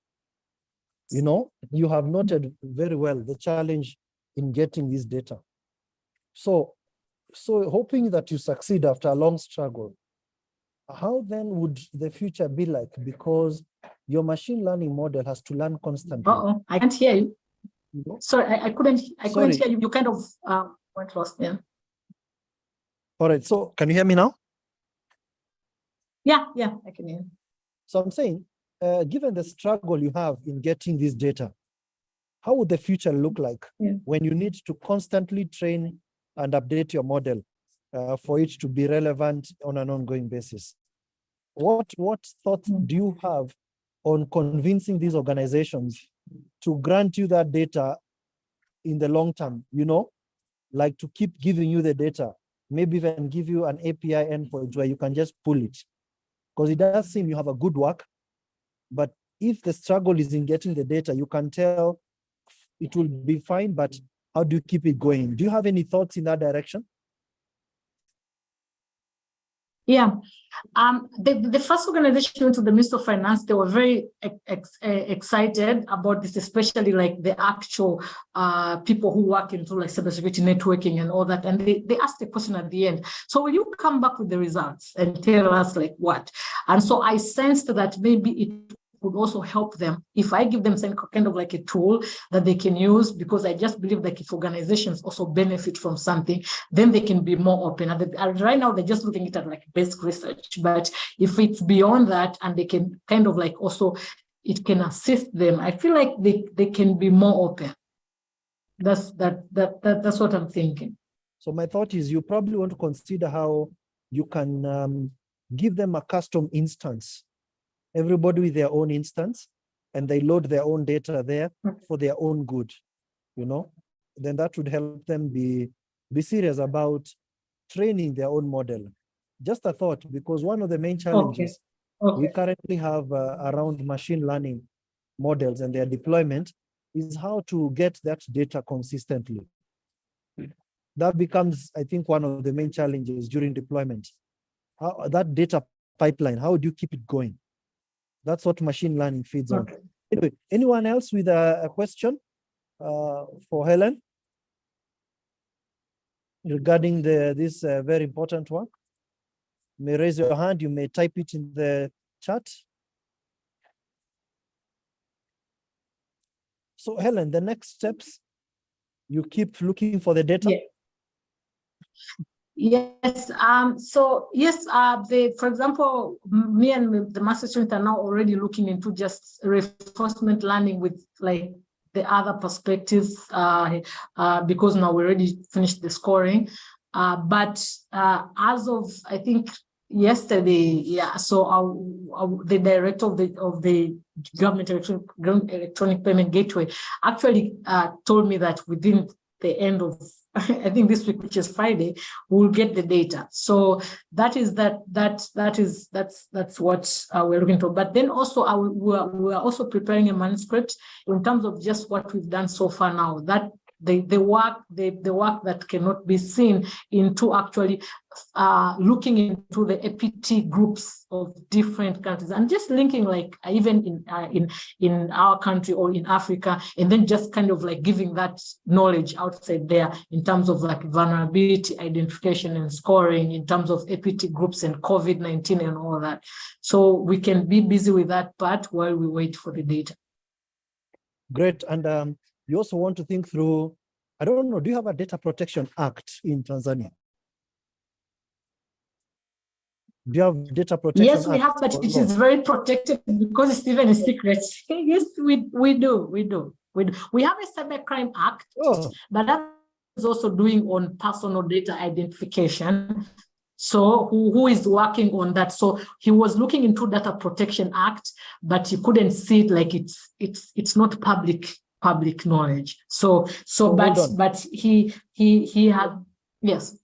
You know, you have noted very well the challenge in getting this data. So hoping that you succeed after a long struggle, how then would the future be like? Because your machine learning model has to learn constantly. Uh-oh, I can't hear you. Sorry, I couldn't hear you. You kind of went lost there. All right, so can you hear me now? Yeah, I can hear you. So I'm saying, given the struggle you have in getting this data, how would the future look like when you need to constantly train and update your model for it to be relevant on an ongoing basis? What thoughts do you have on convincing these organizations to grant you that data in the long term, you know, like to keep giving you the data, maybe even give you an API endpoint where you can just pull it? Because it does seem you have a good work, but if the struggle is in getting the data, you can tell it will be fine, but how do you keep it going? Do you have any thoughts in that direction? Yeah, the first organization went to the Ministry of Finance. They were very excited about this, especially like the actual people who work into like cybersecurity networking and all that. And they asked the question at the end, so will you come back with the results and tell us like what? And so I sensed that maybe it would also help them if I give them some kind of like a tool that they can use, because I just believe that if organizations also benefit from something, then they can be more open. And right now they're just looking at it like basic research, but if it's beyond that and they can kind of like also, it can assist them, I feel like they can be more open. That's what I'm thinking. So my thought is you probably want to consider how you can give them a custom instance. Everybody with their own instance, and they load their own data there for their own good, you know, then that would help them be serious about training their own model. Just a thought, because one of the main challenges we currently have around machine learning models and their deployment is how to get that data consistently. That becomes, I think, one of the main challenges during deployment. How that data pipeline, how do you keep it going? That's what machine learning feeds on. Anyway, anyone else with a question for Helen regarding this very important work? You may raise your hand, you may type it in the chat. So Helen, the next steps, you keep looking for the data? Yeah. Yes. So yes, for example, me and the master student are now already looking into just reinforcement learning with like the other perspectives, because now we already finished the scoring. But as of, I think, yesterday, yeah, so the director of the government electronic payment gateway actually told me that within the end of I think this week, which is Friday, we'll get the data. So that's what we're looking for. But then also we're also preparing a manuscript in terms of just what we've done so far now. That the work that cannot be seen into actually looking into the APT groups of different countries and just linking like even in our country or in Africa, and then just kind of like giving that knowledge outside there in terms of like vulnerability identification and scoring, in terms of APT groups and COVID-19 and all that. So we can be busy with that part while we wait for the data. Great. And you also want to think through, I don't know, do you have a Data Protection Act in Tanzania? Do you have Data Protection Yes, we Act have, but or it law? is very protected because it's even a secret. Yes, we do. We have a Cybercrime Act, but that is also doing on personal data identification. So who is working on that? So he was looking into Data Protection Act, but he couldn't see it like it's not public knowledge. But he had, yes.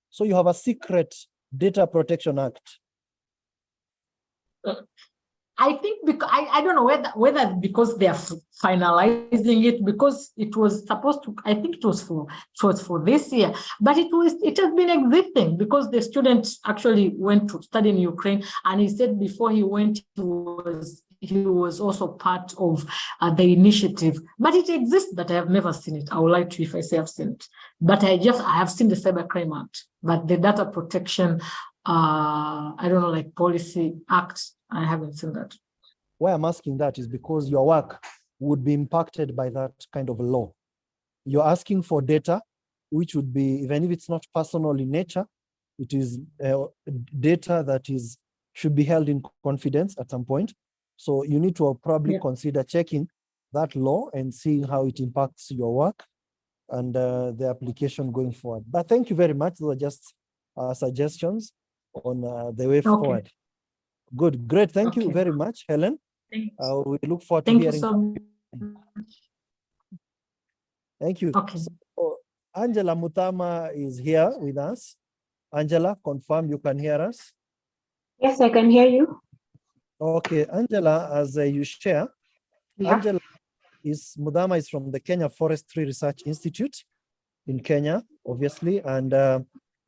So you have a secret Data Protection Act. I think because I don't know whether because they are finalizing it, because it was supposed to, I think it was for this year, but it has been existing because the student actually went to study in Ukraine, and he said before he went he was also part of the initiative, but it exists, but I have never seen it. I would like to if I say I've seen it, but I have seen the Cybercrime Act, but the Data Protection I don't know, like Policy Act, I haven't seen that. Why I'm asking that is because your work would be impacted by that kind of law. You're asking for data, which would be, even if it's not personal in nature, it is data that should be held in confidence at some point. So you need to probably consider checking that law and seeing how it impacts your work and the application going forward. But thank you very much. Those are just suggestions on the way forward. Good, great. Thank you very much, Helen. We look forward to hearing. Thank you so much. Thank you. Okay. So, Angela Mutama is here with us. Angela, confirm you can hear us. Yes, I can hear you. Okay, Angela, as you share, Angela Mutama is from the Kenya Forestry Research Institute in Kenya, obviously, and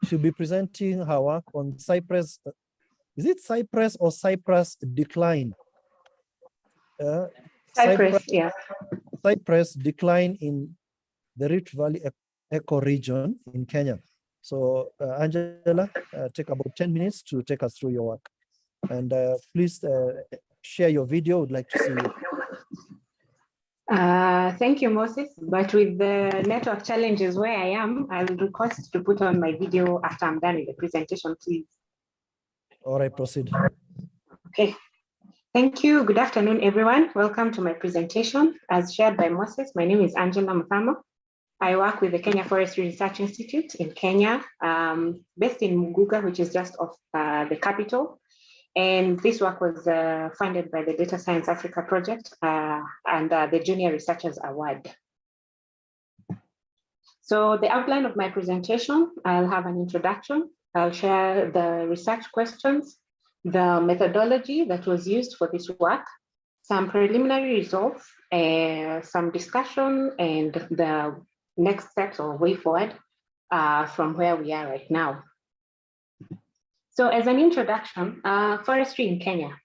she'll be presenting her work on Cypress. Is it Cypress or Cypress decline? Cypress, yeah. Cypress decline in the Rift Valley ecoregion in Kenya. So Angela, take about 10 minutes to take us through your work. And please share your video. We'd like to see you. Thank you, Moses. But with the network challenges where I am, I will request to put on my video after I'm done with the presentation, please. All right, proceed. Okay. Thank you. Good afternoon, everyone. Welcome to my presentation. As shared by Moses, my name is Angela Mutama. I work with the Kenya Forestry Research Institute in Kenya, based in Muguga, which is just off the capital. And this work was funded by the Data Science Africa project and the Junior Researchers Award. So the outline of my presentation, I'll have an introduction. I'll share the research questions, the methodology that was used for this work, some preliminary results, some discussion, and the next steps or way forward from where we are right now. So as an introduction, forestry in Kenya.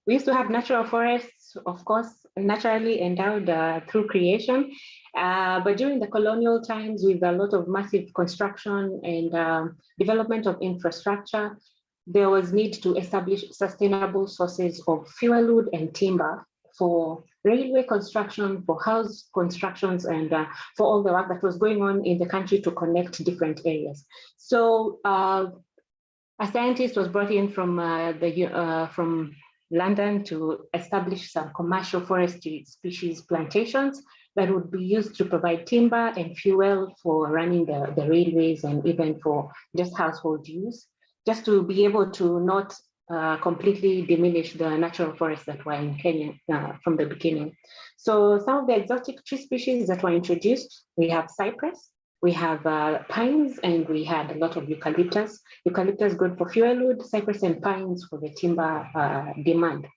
We used to have natural forests of course, naturally endowed through creation. But during the colonial times, with a lot of massive construction and development of infrastructure, there was need to establish sustainable sources of fuel wood and timber for railway construction, for house constructions, and for all the work that was going on in the country to connect different areas. So a scientist was brought in from from London to establish some commercial forestry species plantations that would be used to provide timber and fuel for running the railways and even for just household use, just to be able to not completely diminish the natural forests that were in Kenya from the beginning. So some of the exotic tree species that were introduced, we have cypress, we have pines, and we had a lot of eucalyptus. Eucalyptus good for fuel wood, cypress and pines for the timber demand.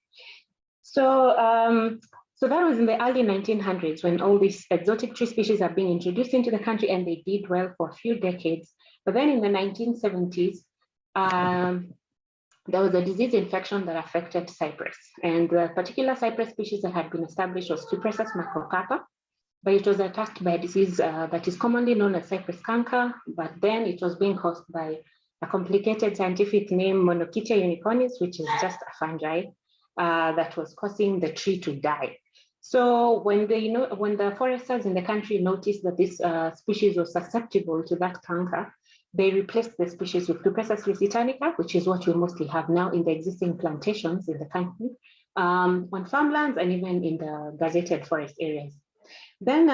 So, so that was in the early 1900s when all these exotic tree species are being introduced into the country, and they did well for a few decades. But then in the 1970s, there was a disease infection that affected cypress. And the particular cypress species that had been established was Cupressus macrocarpa, but it was attacked by a disease that is commonly known as cypress canker, but then it was being caused by a complicated scientific name, Monochytia unicornis, which is just a fungi that was causing the tree to die. So when the foresters in the country noticed that this species was susceptible to that canker, they replaced the species with Cupressus lusitanica, which is what we mostly have now in the existing plantations in the country, on farmlands and even in the gazetted forest areas. Then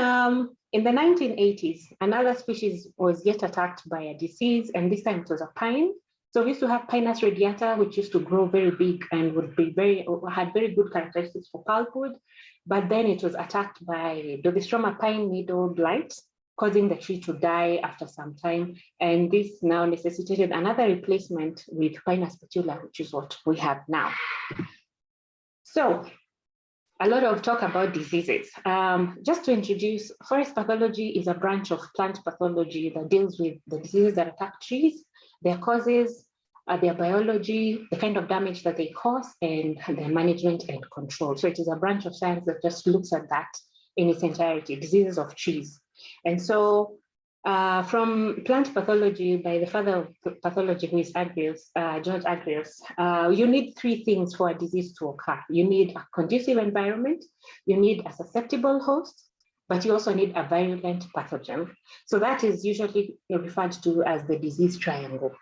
in the 1980s, another species was yet attacked by a disease, and this time it was a pine. So we used to have Pinus radiata, which used to grow very big and had very good characteristics for pulpwood, but then it was attacked by Dodhistroma pine needle blight, causing the tree to die after some time. And this now necessitated another replacement with Pinus petula, which is what we have now. So a lot of talk about diseases. Just to introduce, forest pathology is a branch of plant pathology that deals with the diseases that attack trees, their causes, their biology, the kind of damage that they cause, and their management and control. So it is a branch of science that just looks at that in its entirety, diseases of trees. And so from plant pathology by the father of pathology, who is Agrius, George Agrius, you need three things for a disease to occur. You need a conducive environment, you need a susceptible host, but you also need a virulent pathogen. So that is usually referred to as the disease triangle.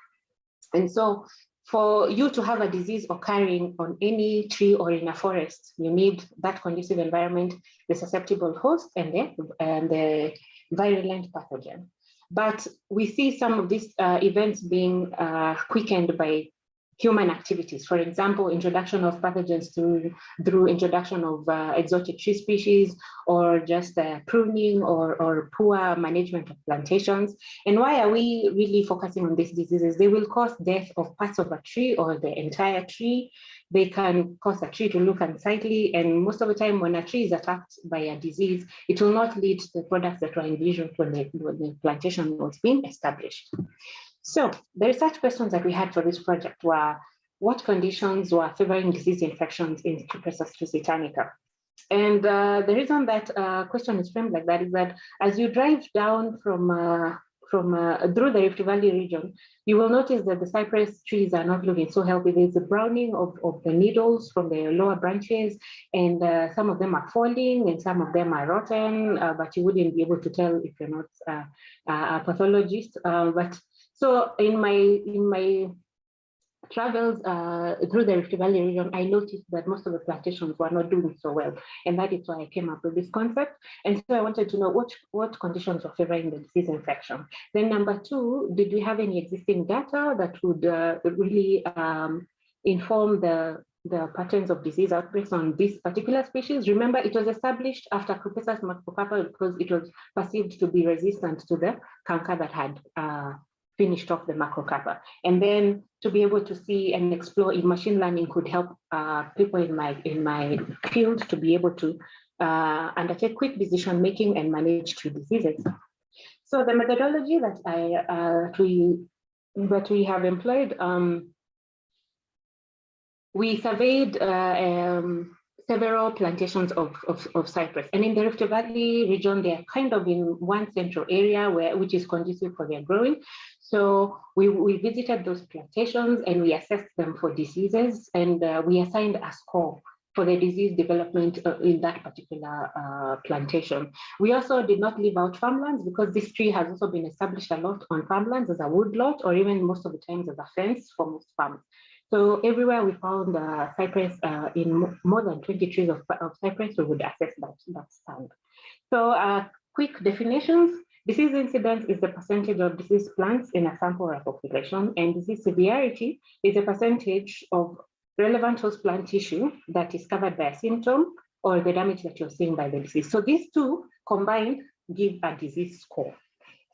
And so for you to have a disease occurring on any tree or in a forest, you need that conducive environment, the susceptible host, and the virulent pathogen. But we see some of these events being quickened by human activities. For example, introduction of pathogens through introduction of exotic tree species, or just pruning or poor management of plantations. And why are we really focusing on these diseases? They will cause death of parts of a tree or the entire tree. They can cause a tree to look unsightly. And most of the time when a tree is attacked by a disease, it will not lead to the products that were envisioned when the plantation was being established. So the research questions that we had for this project were, what conditions were favoring disease infections in Cupressus lusitanica? And the reason that question is framed like that is that as you drive down through the Rift Valley region, you will notice that the cypress trees are not looking so healthy. There's a browning of the needles from the lower branches, and some of them are falling and some of them are rotten, but you wouldn't be able to tell if you're not a pathologist. So in my travels through the Rift Valley region, I noticed that most of the plantations were not doing so well. And that is why I came up with this concept. And so I wanted to know what conditions were favoring the disease infection. Then number two, did we have any existing data that would really inform the patterns of disease outbreaks on this particular species? Remember, it was established after Cupressus macrocarpa because it was perceived to be resistant to the canker that had finished off the macrocarpa. And then to be able to see and explore if machine learning could help people in my field to be able to undertake quick decision making and manage tree diseases. So the methodology that we have employed, we surveyed several plantations of cypress. And in the Rift Valley region, they're kind of in one central area which is conducive for their growing. So we visited those plantations and we assessed them for diseases, and we assigned a score for the disease development in that particular plantation. We also did not leave out farmlands, because this tree has also been established a lot on farmlands as a woodlot, or even most of the times as a fence for most farms. So everywhere we found cypress, in more than 20 trees of cypress, we would assess that stand. So quick definitions. Disease incidence is the percentage of diseased plants in a sample or a population, and disease severity is a percentage of relevant host plant tissue that is covered by a symptom or the damage that you're seeing by the disease. So these two combined give a disease score.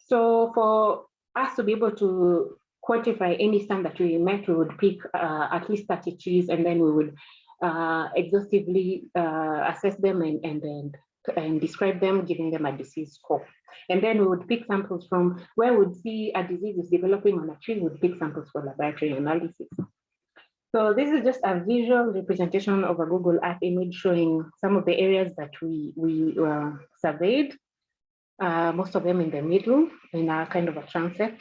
So for us to be able to quantify any stand that we met, we would pick at least 30 trees, and then we would exhaustively assess them and describe them, giving them a disease score. And then we would pick samples from where we'd see a disease is developing on a tree, we'd pick samples for laboratory analysis. So this is just a visual representation of a Google Earth image showing some of the areas that we surveyed, most of them in the middle in a kind of a transect.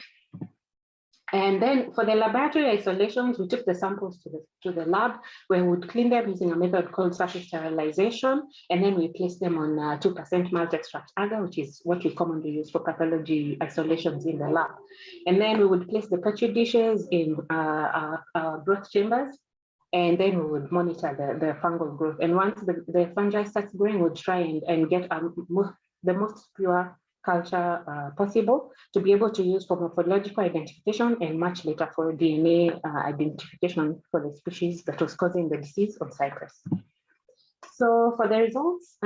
And then for the laboratory isolations, we took the samples to the lab, where we would clean them using a method called surface sterilization, and then we place them on 2% malt extract agar, which is what we commonly use for pathology isolations in the lab. And then we would place the petri dishes in growth chambers, and then we would monitor the fungal growth. And once the fungi starts growing, we'd try and get the most pure culture possible to be able to use for morphological identification, and much later for DNA identification for the species that was causing the disease of cypress. So for the results,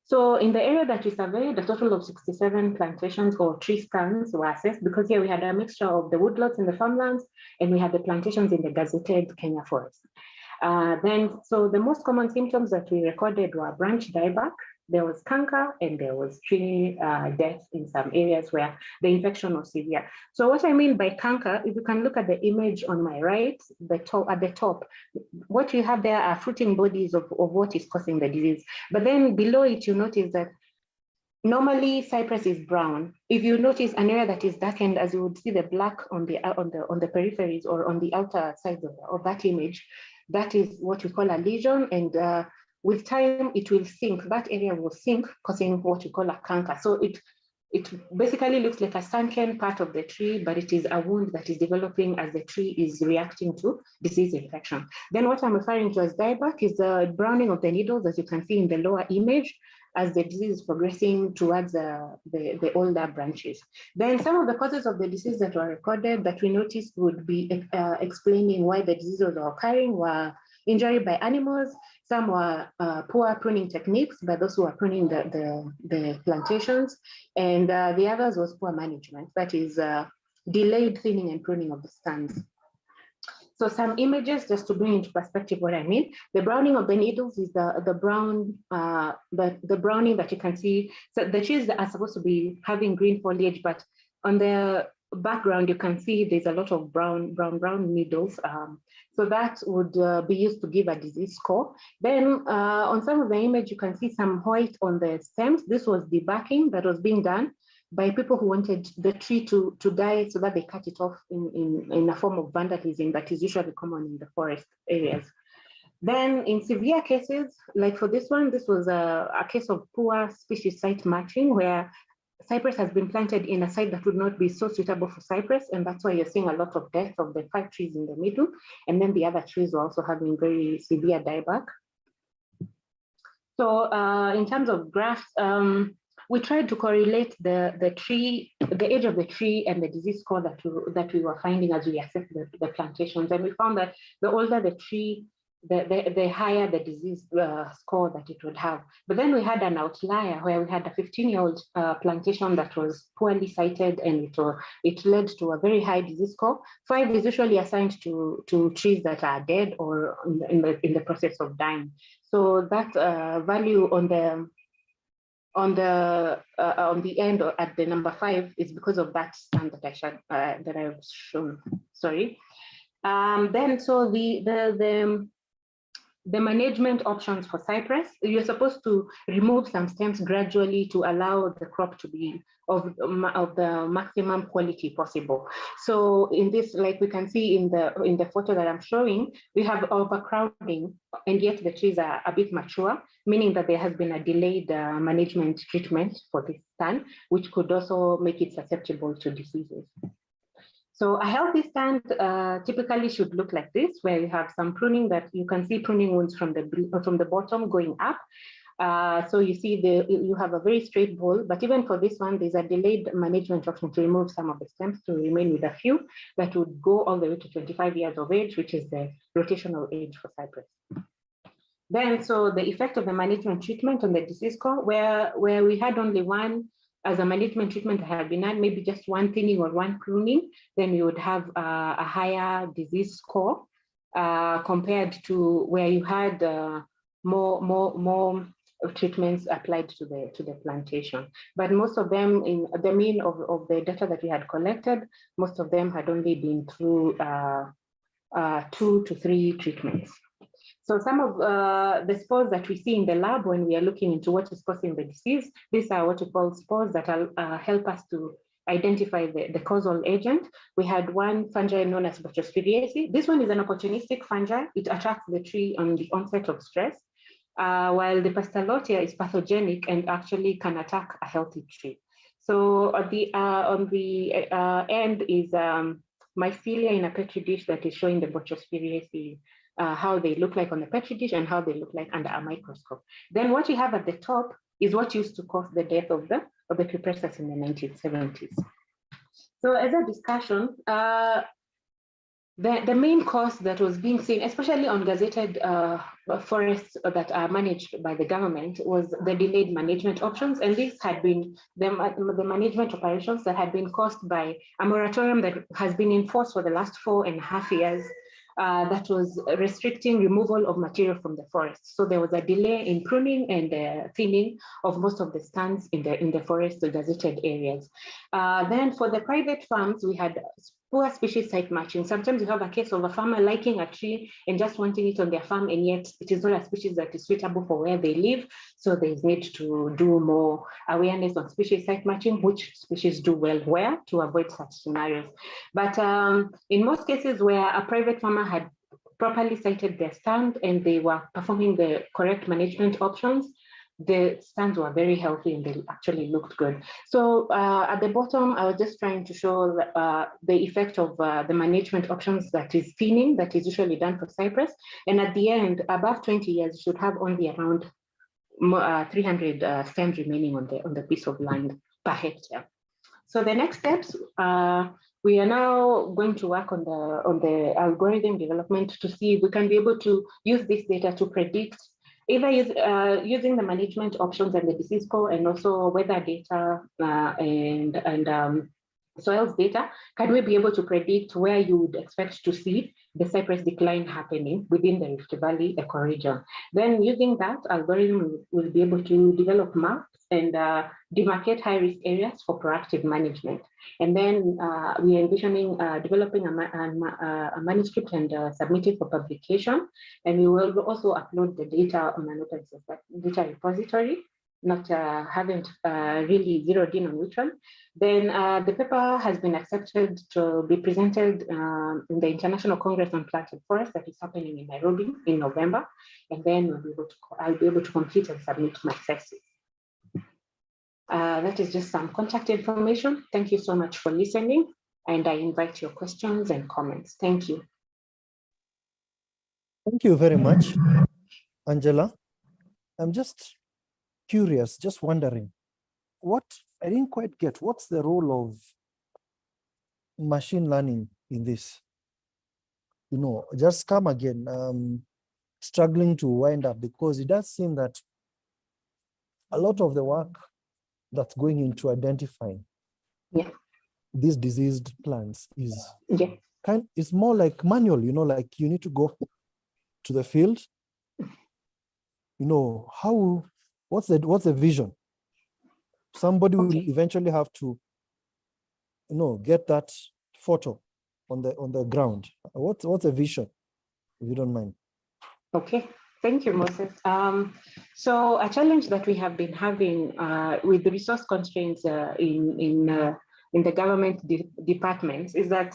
so in the area that we surveyed, a total of 67 plantations or tree stands were assessed, because here we had a mixture of the woodlots and the farmlands, and we had the plantations in the gazetted Kenya forest. So the most common symptoms that we recorded were branch dieback, there was canker, and there was tree death in some areas where the infection was severe. So what I mean by canker, if you can look at the image on my right, at the top, what you have there are fruiting bodies of what is causing the disease. But then below it, you notice that normally cypress is brown. If you notice an area that is darkened, as you would see the black on the peripheries or on the outer sides of that image, that is what we call a lesion, and with time, it will sink. That area will sink, causing what we call a canker. So it basically looks like a sunken part of the tree, but it is a wound that is developing as the tree is reacting to disease infection. Then what I'm referring to as dieback is the browning of the needles, as you can see in the lower image, as the disease is progressing towards the older branches. Then some of the causes of the disease that were recorded that we noticed would be explaining why the diseases are occurring were injury by animals. Some were poor pruning techniques by those who are pruning the plantations, and the others was poor management, that is delayed thinning and pruning of the stands. So some images just to bring into perspective what I mean. The browning of the needles is the browning that you can see. So the trees are supposed to be having green foliage, but on the background you can see there's a lot of brown needles. So that would be used to give a disease score. Then on some of the image you can see some white on the stems. This was debacking that was being done by people who wanted the tree to die, so that they cut it off in a form of vandalism that is usually common in the forest areas. Then in severe cases, like for this one, this was a case of poor species site matching, where cypress has been planted in a site that would not be so suitable for cypress, and that's why you're seeing a lot of death of the 5 trees in the middle, and then the other trees were also having very severe dieback. So in terms of graphs, we tried to correlate the age of the tree and the disease score that we were finding as we assessed the plantations, and we found that the older the tree, the higher the disease score that it would have. But then we had an outlier where we had a 15-year-old plantation that was poorly sited, and it led to a very high disease score. 5 is usually assigned to trees that are dead or in the process of dying. So that value on the end or at the number 5 is because of that stand that I've shown. Sorry. Then so the management options for cypress, you're supposed to remove some stems gradually to allow the crop to be of the maximum quality possible. So in this, like we can see in the photo that I'm showing, we have overcrowding, and yet the trees are a bit mature, meaning that there has been a delayed management treatment for this stand, which could also make it susceptible to diseases. So a healthy stand typically should look like this, where you have some pruning that you can see pruning wounds from the bottom going up. So you see you have a very straight bole, but even for this one, there's a delayed management option to remove some of the stems to remain with a few that would go all the way to 25 years of age, which is the rotational age for cypress. Then, so the effect of the management treatment on the disease score, where we had only one as a management treatment that had been done, maybe just one thinning or one pruning, then you would have a higher disease score compared to where you had more treatments applied to the plantation. But most of them, in the mean of the data that we had collected, most of them had only been through 2 to 3 treatments. So some of the spores that we see in the lab when we are looking into what is causing the disease, these are what we call spores that help us to identify the causal agent. We had one fungi known as Botrytis. This one is an opportunistic fungi. It attacks the tree on the onset of stress, while the Pastalottia is pathogenic and actually can attack a healthy tree. So on the end is mycelia in a petri dish that is showing the Botrytis, how they look like on the petri dish and how they look like under a microscope. Then what you have at the top is what used to cause the death of the cupressus in the 1970s. So as a discussion, the main cause that was being seen, especially on gazetted forests that are managed by the government, was the delayed management options. And this had been the management operations that had been caused by a moratorium that has been enforced for the last 4.5 years. That was restricting removal of material from the forest. So there was a delay in pruning and thinning of most of the stands in the forest, the gazetted areas. Then for the private farms, we had poor species site matching. Sometimes you have a case of a farmer liking a tree and just wanting it on their farm, and yet it is not a species that is suitable for where they live. So there is need to do more awareness on species site matching, which species do well where, to avoid such scenarios. But in most cases where a private farmer had properly sited their stand and they were performing the correct management options, the stands were very healthy and they actually looked good. So at the bottom, I was just trying to show the effect of the management options, that is thinning, that is usually done for cypress. And at the end, above 20 years, you should have only around 300 stems remaining on the piece of land per hectare. So the next steps, we are now going to work on the algorithm development to see if we can be able to use this data to predict, either using the management options and the disease score, and also weather data and soils data. Can we be able to predict where you would expect to see the cypress decline happening within the Rift Valley ecoregion? Then using that algorithm, we'll be able to develop maps and demarcate high-risk areas for proactive management. And then we are envisioning developing a manuscript and submit it for publication. And we will also upload the data on an open data repository, not haven't really zeroed in on which one. Then the paper has been accepted to be presented in the International Congress on Planted Forest that is happening in Nairobi in November. And then I'll be able to complete and submit my thesis. That is just some contact information. Thank you so much for listening, and I invite your questions and comments. Thank you. Thank you very much, Angela. I'm just curious, just wondering, I didn't quite get, what's the role of machine learning in this? You know, just come again, struggling to wind up, because it does seem that a lot of the work that's going into identifying these diseased plants is it's more like manual, you know, like you need to go to the field, you know, what's the vision? Somebody will eventually have to, you know, get that photo on the ground. What's the vision, if you don't mind? Okay, Thank you, Moses. So a challenge that we have been having with the resource constraints in the government departments is that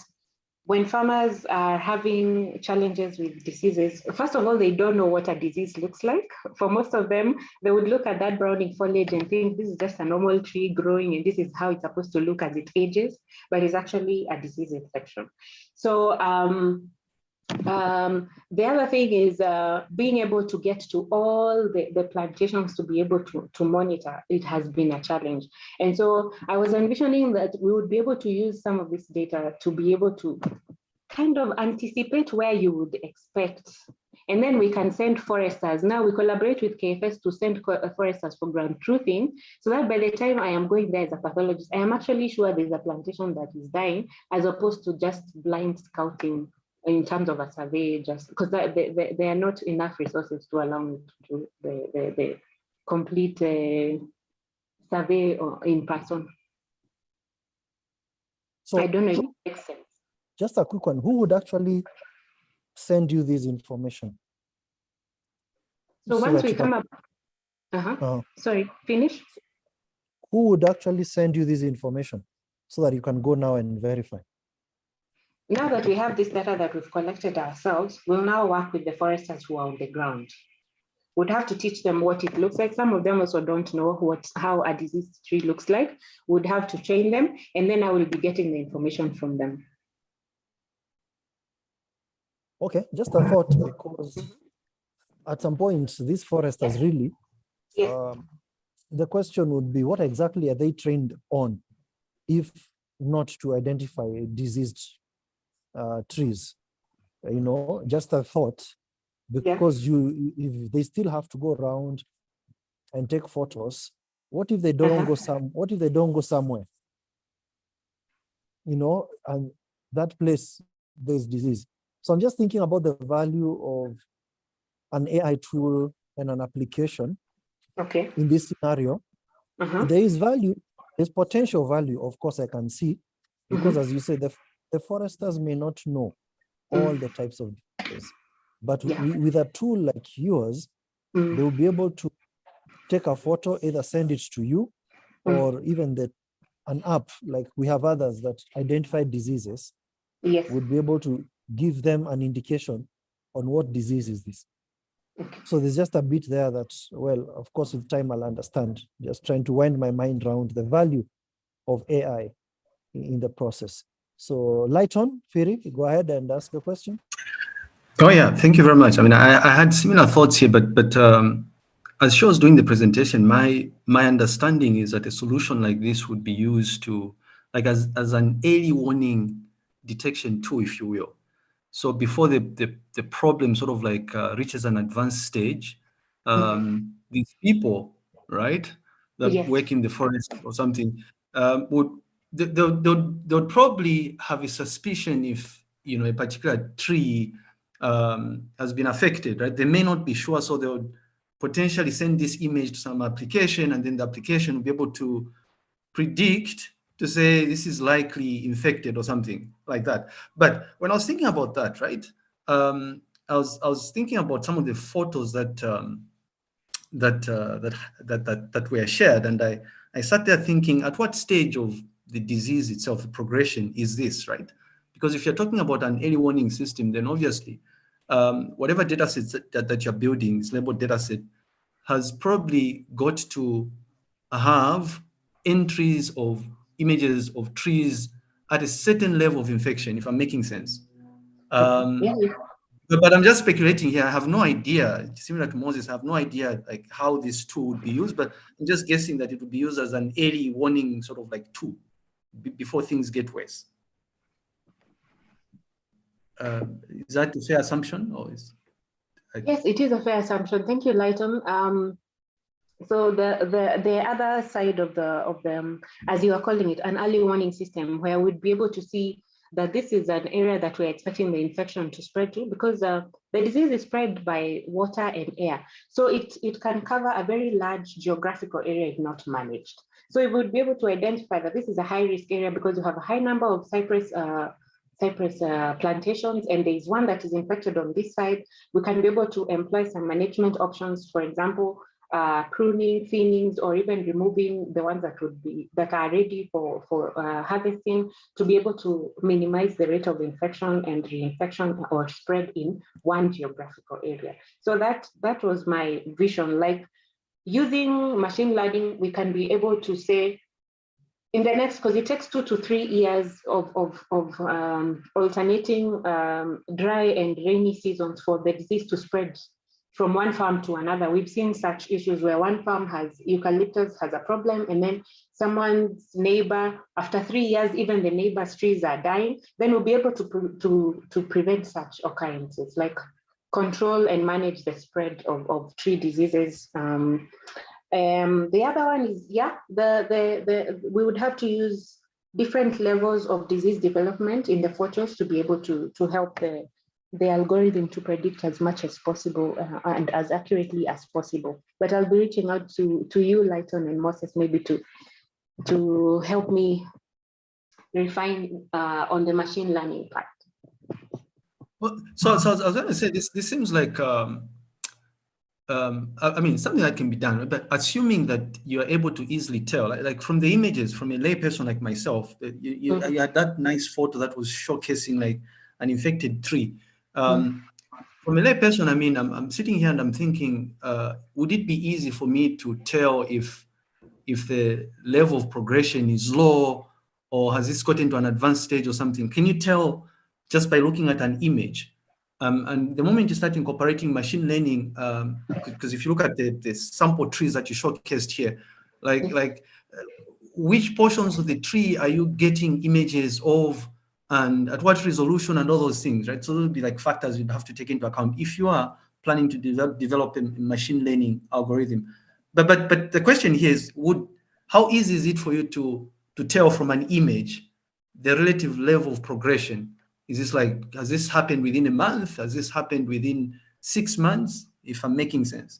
when farmers are having challenges with diseases, first of all, they don't know what a disease looks like. For most of them, they would look at that browning foliage and think this is just a normal tree growing and this is how it's supposed to look as it ages, but it's actually a disease infection. So the other thing is being able to get to all the plantations to be able to monitor. It has been a challenge. And so I was envisioning that we would be able to use some of this data to be able to kind of anticipate where you would expect. And then we can send foresters. Now we collaborate with KFS to send foresters for ground truthing, so that by the time I am going there as a pathologist, I am actually sure there's a plantation that is dying, as opposed to just blind scouting in terms of a survey, just because there are not enough resources to allow me to do the complete survey in person. So I don't know if it makes sense. just a quick one, who would actually send you this information? So once that we you come can- up, sorry, finish. Who would actually send you this information so that you can go now and verify? Now that we have this data that we've collected ourselves, we'll now work with the foresters who are on the ground. We'd have to teach them what it looks like. Some of them also don't know how a diseased tree looks like. We'd have to train them, and then I will be getting the information from them. Okay, just a thought, because at some point, these foresters really, Yes. the question would be, what exactly are they trained on, if not to identify diseased trees? You know, just a thought, because if they still have to go around and take photos, what if they don't go what if they don't go somewhere? You know, and that place there's disease. So I'm just thinking about the value of an AI tool and an application. Okay. In this scenario. There is value, there's potential value, of course, I can see, because as you said, the foresters may not know all the types of diseases, but with a tool like yours, they will be able to take a photo, either send it to you, or even an app, like we have others that identify diseases, would be able to give them an indication on what disease is this. So there's just a bit there that, well, of course, with time I'll understand. Just trying to wind my mind around the value of AI in the process. So Lighton, Firi, go ahead and ask a question. Oh yeah, thank you very much. I mean, I had similar thoughts here, but as she was doing the presentation, my understanding is that a solution like this would be used to, like as an early warning detection tool, if you will. So before the problem sort of like reaches an advanced stage, these people, right, that work in the forest or something, they'd probably have a suspicion if, you know, a particular tree has been affected, right? They may not be sure, so they would potentially send this image to some application, and then the application will be able to predict to say this is likely infected or something like that. But when I was thinking about that, right, I was thinking about some of the photos that were shared, and I sat there thinking, at what stage of the disease itself, the progression, is this, right? Because if you're talking about an early warning system, then obviously whatever data sets that you're building, this labeled data set, has probably got to have entries of images of trees at a certain level of infection, if I'm making sense. But I'm just speculating here. I have no idea, similar to Moses, I have no idea like how this tool would be used, but I'm just guessing that it would be used as an early warning sort of like tool before things get worse. Is that a fair assumption, or is? Yes, it is a fair assumption. Thank you, Lighton. So the other side of the as you are calling it, an early warning system, where we'd be able to see that this is an area that we're expecting the infection to spread to, because the disease is spread by water and air. So it can cover a very large geographical area if not managed. So we would be able to identify that this is a high risk area because you have a high number of cypress cypress plantations, and there is one that is infected on this side, we can be able to employ some management options, for example, pruning, thinnings, or even removing the ones that are ready for harvesting, to be able to minimize the rate of infection and reinfection or spread in one geographical area. So that was my vision. Like, using machine learning, we can be able to say, in the next, because it takes 2 to 3 years of alternating dry and rainy seasons for the disease to spread from one farm to another. We've seen such issues where one farm has eucalyptus, has a problem, and then someone's neighbor, after 3 years, even the neighbor's trees are dying. Then we'll be able to prevent such occurrences, like control and manage the spread of tree diseases. The other one is, we would have to use different levels of disease development in the photos to be able to help the algorithm to predict as much as possible and as accurately as possible. But I'll be reaching out to you, Lighton and Moses, maybe to help me refine on the machine learning part. Well, so I was going to say, this seems like I mean, something that can be done, but assuming that you're able to easily tell, like from the images, from a layperson like myself, you had that nice photo that was showcasing like an infected tree. From a layperson, I mean, I'm sitting here and I'm thinking, would it be easy for me to tell if the level of progression is low, or has this gotten to an advanced stage or something? Can you tell just by looking at an image? And the moment you start incorporating machine learning, because if you look at the sample trees that you showcased here, like which portions of the tree are you getting images of, and at what resolution, and all those things, right? So those would be like factors you'd have to take into account if you are planning to develop a machine learning algorithm. But the question here is, how easy is it for you to tell from an image the relative level of progression? Is this like, has this happened within a month? Has this happened within 6 months? If I'm making sense.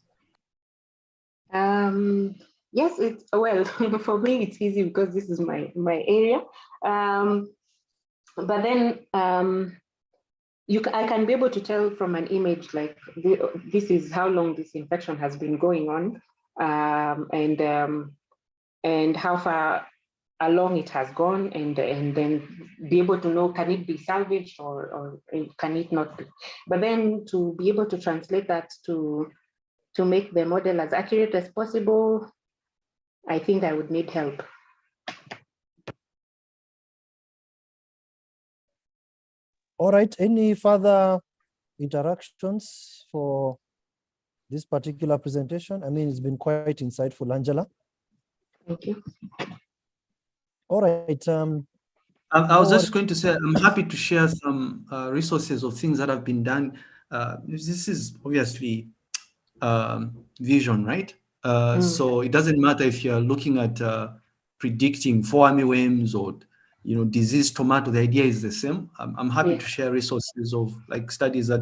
Yes, it's, well, for me, it's easy because this is my area. But then I can be able to tell from an image, like this is how long this infection has been going on, and how far along it has gone, and then be able to know, can it be salvaged or can it not be? But then to be able to translate that to make the model as accurate as possible, I think I would need help. All right, any further interactions for this particular presentation? I mean, it's been quite insightful, Angela. Thank you. All right. I was just going to say, I'm happy to share some resources of things that have been done. This is obviously vision, right? So it doesn't matter if you're looking at predicting fall armyworms or diseased tomato. The idea is the same. I'm happy to share resources of like studies that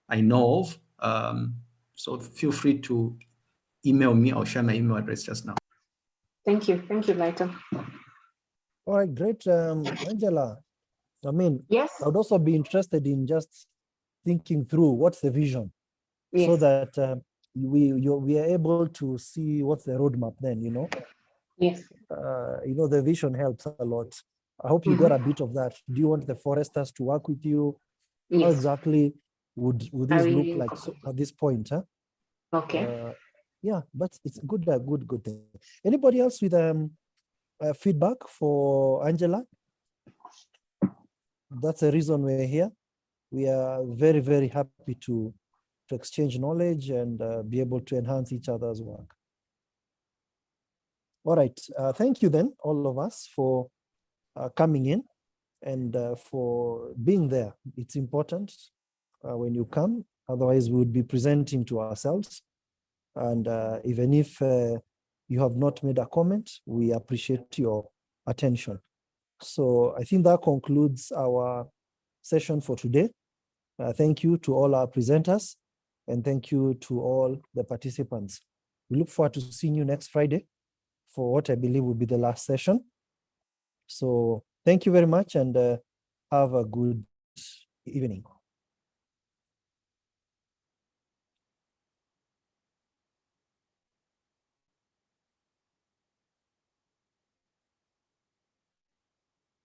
I know of. So feel free to email me. I'll share my email address just now. Thank you, Lighton. All right, great, Angela. I mean, yes, I would also be interested in just thinking through what's the vision, so that we are able to see what's the roadmap. Then Yes. The vision helps a lot. I hope you got a bit of that. Do you want the foresters to work with you? Yes. How exactly would this look like at this point? Huh? Okay. Yeah, but it's good thing. Anybody else with feedback for Angela? That's the reason we're here. We are very, very happy to exchange knowledge and be able to enhance each other's work. All right, thank you then, all of us, for coming in and for being there. It's important when you come, otherwise we would be presenting to ourselves. And even if you have not made a comment, we appreciate your attention. So I think that concludes our session for today. Thank you to all our presenters, and thank you to all the participants. We look forward to seeing you next Friday for what I believe will be the last session. So thank you very much, and Have a good evening.